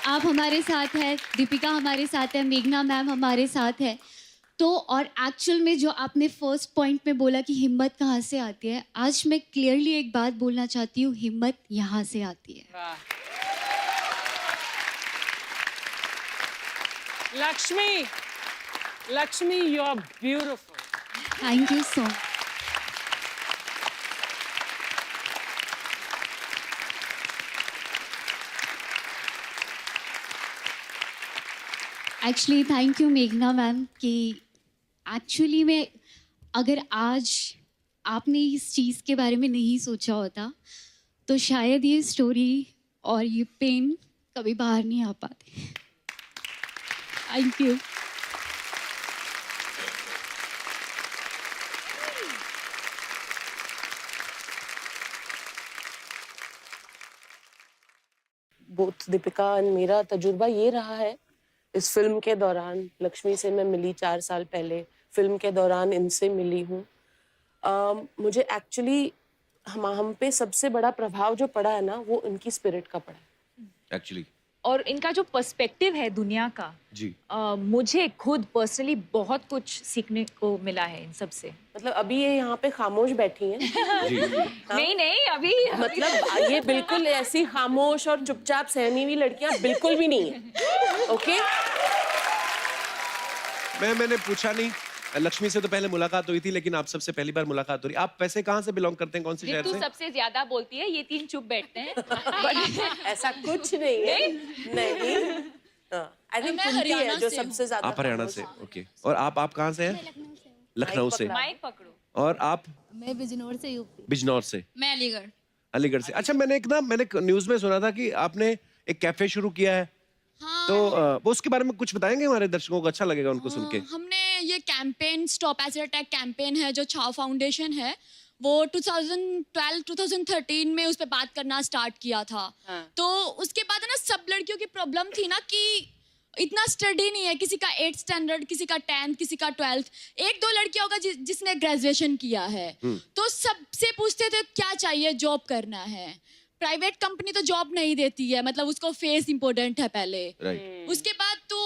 आप हमारे साथ हैं, दीपिका हमारे साथ है, मेघना मैम हमारे साथ है. तो और एक्चुअल में जो आपने फर्स्ट पॉइंट में बोला कि हिम्मत कहाँ से आती है, आज मैं क्लियरली एक बात बोलना चाहती हूँ, हिम्मत यहाँ से आती है. Lakshmi you are beautiful. Thank you so much. Actually thank you मेघना मैम कि एक्चुअली में अगर आज आपने इस चीज़ के बारे में नहीं सोचा होता तो शायद ये स्टोरी और ये पेन कभी बाहर नहीं आ पाते. Thank you. बोथ दीपिका और मेरा तजुर्बा ये रहा है इस फिल्म के दौरान. लक्ष्मी से मैं मिली 4 साल पहले, फिल्म के दौरान इनसे मिली हूँ. मुझे एक्चुअली हम पे सबसे बड़ा प्रभाव जो पड़ा है ना वो इनकी स्पिरिट का पड़ा है एक्चुअली. और इनका जो पर्सपेक्टिव है दुनिया का जी. मुझे खुद पर्सनली बहुत कुछ सीखने को मिला है इन सब से. मतलब अभी ये यहाँ पे खामोश बैठी हैं. जी. नहीं अभी मतलब ये बिल्कुल ऐसी खामोश और चुपचाप सहमी हुई लड़कियां बिल्कुल भी नहीं है. ओके मैंने पूछा नहीं लक्ष्मी से तो पहले मुलाकात हुई थी, लेकिन आप सबसे पहली बार मुलाकात हो रही। आप वैसे कहाँ से बिलोंग करते हैं, कौन से शहर रितु से? सबसे ज्यादा बोलती है, ये तीन चुप बैठते हैं। ऐसा कुछ नहीं है। नहीं। आई थिंक कुंती है जो सबसे ज्यादा। आप हरियाणा से, ओके। और आप कहाँ से हैं? लखनऊ से। माइक पकड़ो। और आप? मैं बिजनौर से यूपी। बिजनौर से। मैं अलीगढ़। अलीगढ़ से। अच्छा, मैंने न्यूज में सुना था कि आपने एक कैफे शुरू किया है। हाँ, तो वो उसके बारे में कुछ बताएंगे हमारे दर्शकों को, अच्छा लगेगा उनको सुन के। हमने ये campaign stop acid attack campaign है जो छाव फाउंडेशन है, वो 2012-2013 में उस पर बात करना स्टार्ट किया था। तो उसके बाद ना सब लड़कियों की प्रॉब्लम थी ना कि इतना स्टडी नहीं है, किसी का 8th स्टैंडर्ड, किसी का 10th, किसी का 12th, 1-2 लड़कियां होगा जिसने ग्रेजुएशन किया है। तो सबसे पूछते थे क्या चाहिए, जॉब करना है। प्राइवेट कंपनी तो जॉब नहीं देती है, मतलब उसको फेस इंपॉर्टेंट है पहले। उसके बाद तो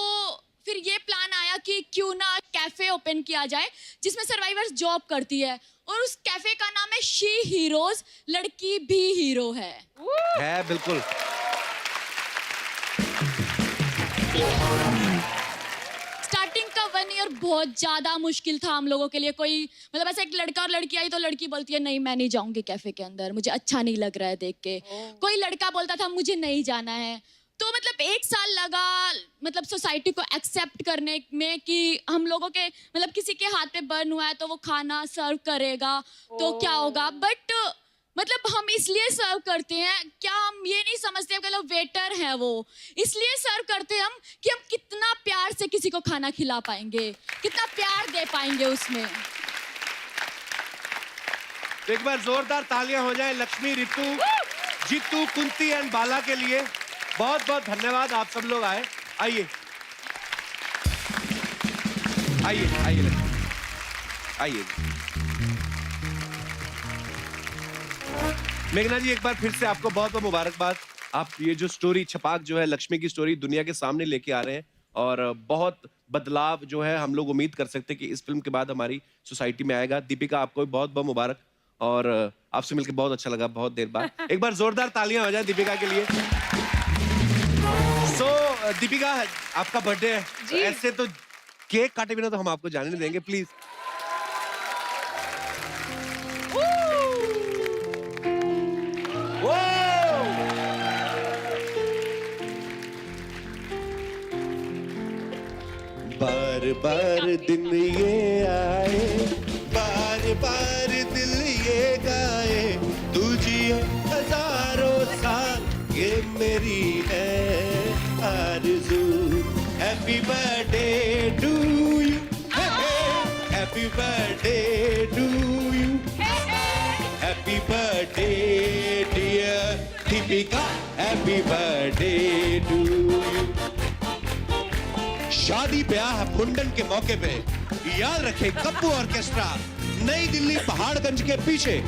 फिर ये प्लान आया कि क्यों ना कैफे ओपन किया जाए जिसमें सर्वाइवर्स जॉब करती है, और उस कैफे का नाम है शी हीरोज, लड़की भी हीरो है। बिल्कुल। स्टार्टिंग का 1 ईयर बहुत ज्यादा मुश्किल था हम लोगों के लिए। कोई मतलब ऐसा एक लड़का और लड़की आई तो लड़की बोलती है नहीं मैं नहीं जाऊंगी कैफे के अंदर, मुझे अच्छा नहीं लग रहा है देख के। कोई लड़का बोलता था मुझे नहीं जाना है। तो मतलब 1 साल लगा मतलब सोसाइटी को एक्सेप्ट करने में कि हम लोगों के मतलब किसी के हाथ पे बर्न हुआ है तो वो खाना सर्व करेगा तो क्या होगा। बट मतलब हम इसलिए सर्व करते हैं, क्या हम ये नहीं समझते कि लोग वेटर हैं, वो इसलिए सर्व करते हैं हम कि हम कितना प्यार से किसी को खाना खिला पाएंगे, कितना प्यार दे पाएंगे उसमें। तो एक बार जोरदार तालियां हो जाए लक्ष्मी, रितु, जीतू, कुंती एंड बाला के लिए। बहुत बहुत धन्यवाद, आप सब लोग आए। आइए आइए आइए लक्ष्मी, आइए। मेघना जी, एक बार फिर से आपको बहुत बहुत मुबारकबाद। आप ये जो स्टोरी छपाक जो है, लक्ष्मी की स्टोरी दुनिया के सामने लेके आ रहे हैं, और बहुत बदलाव जो है हम लोग उम्मीद कर सकते हैं कि इस फिल्म के बाद हमारी सोसाइटी में आएगा। दीपिका, आपको भी बहुत बहुत मुबारक, और आपसे मिलकर बहुत अच्छा लगा बहुत देर बाद। एक बार जोरदार तालियां हो जाए दीपिका के लिए। दीपिका, आपका बर्थडे है, ऐसे तो केक काटे बिना तो हम आपको जाने नहीं देंगे, प्लीज। बार बार दिन ये आए, बार बार दिल ये गाए, तुझे हजारों साल ये मेरी है आरज़ू। Happy birthday to you, happy birthday to you, happy birthday dear Deepika, happy birthday to you. शादी ब्याह मुंडन के मौके पे याद रखें, कप्पू ऑर्केस्ट्रा, नई दिल्ली पहाड़गंज के पीछे,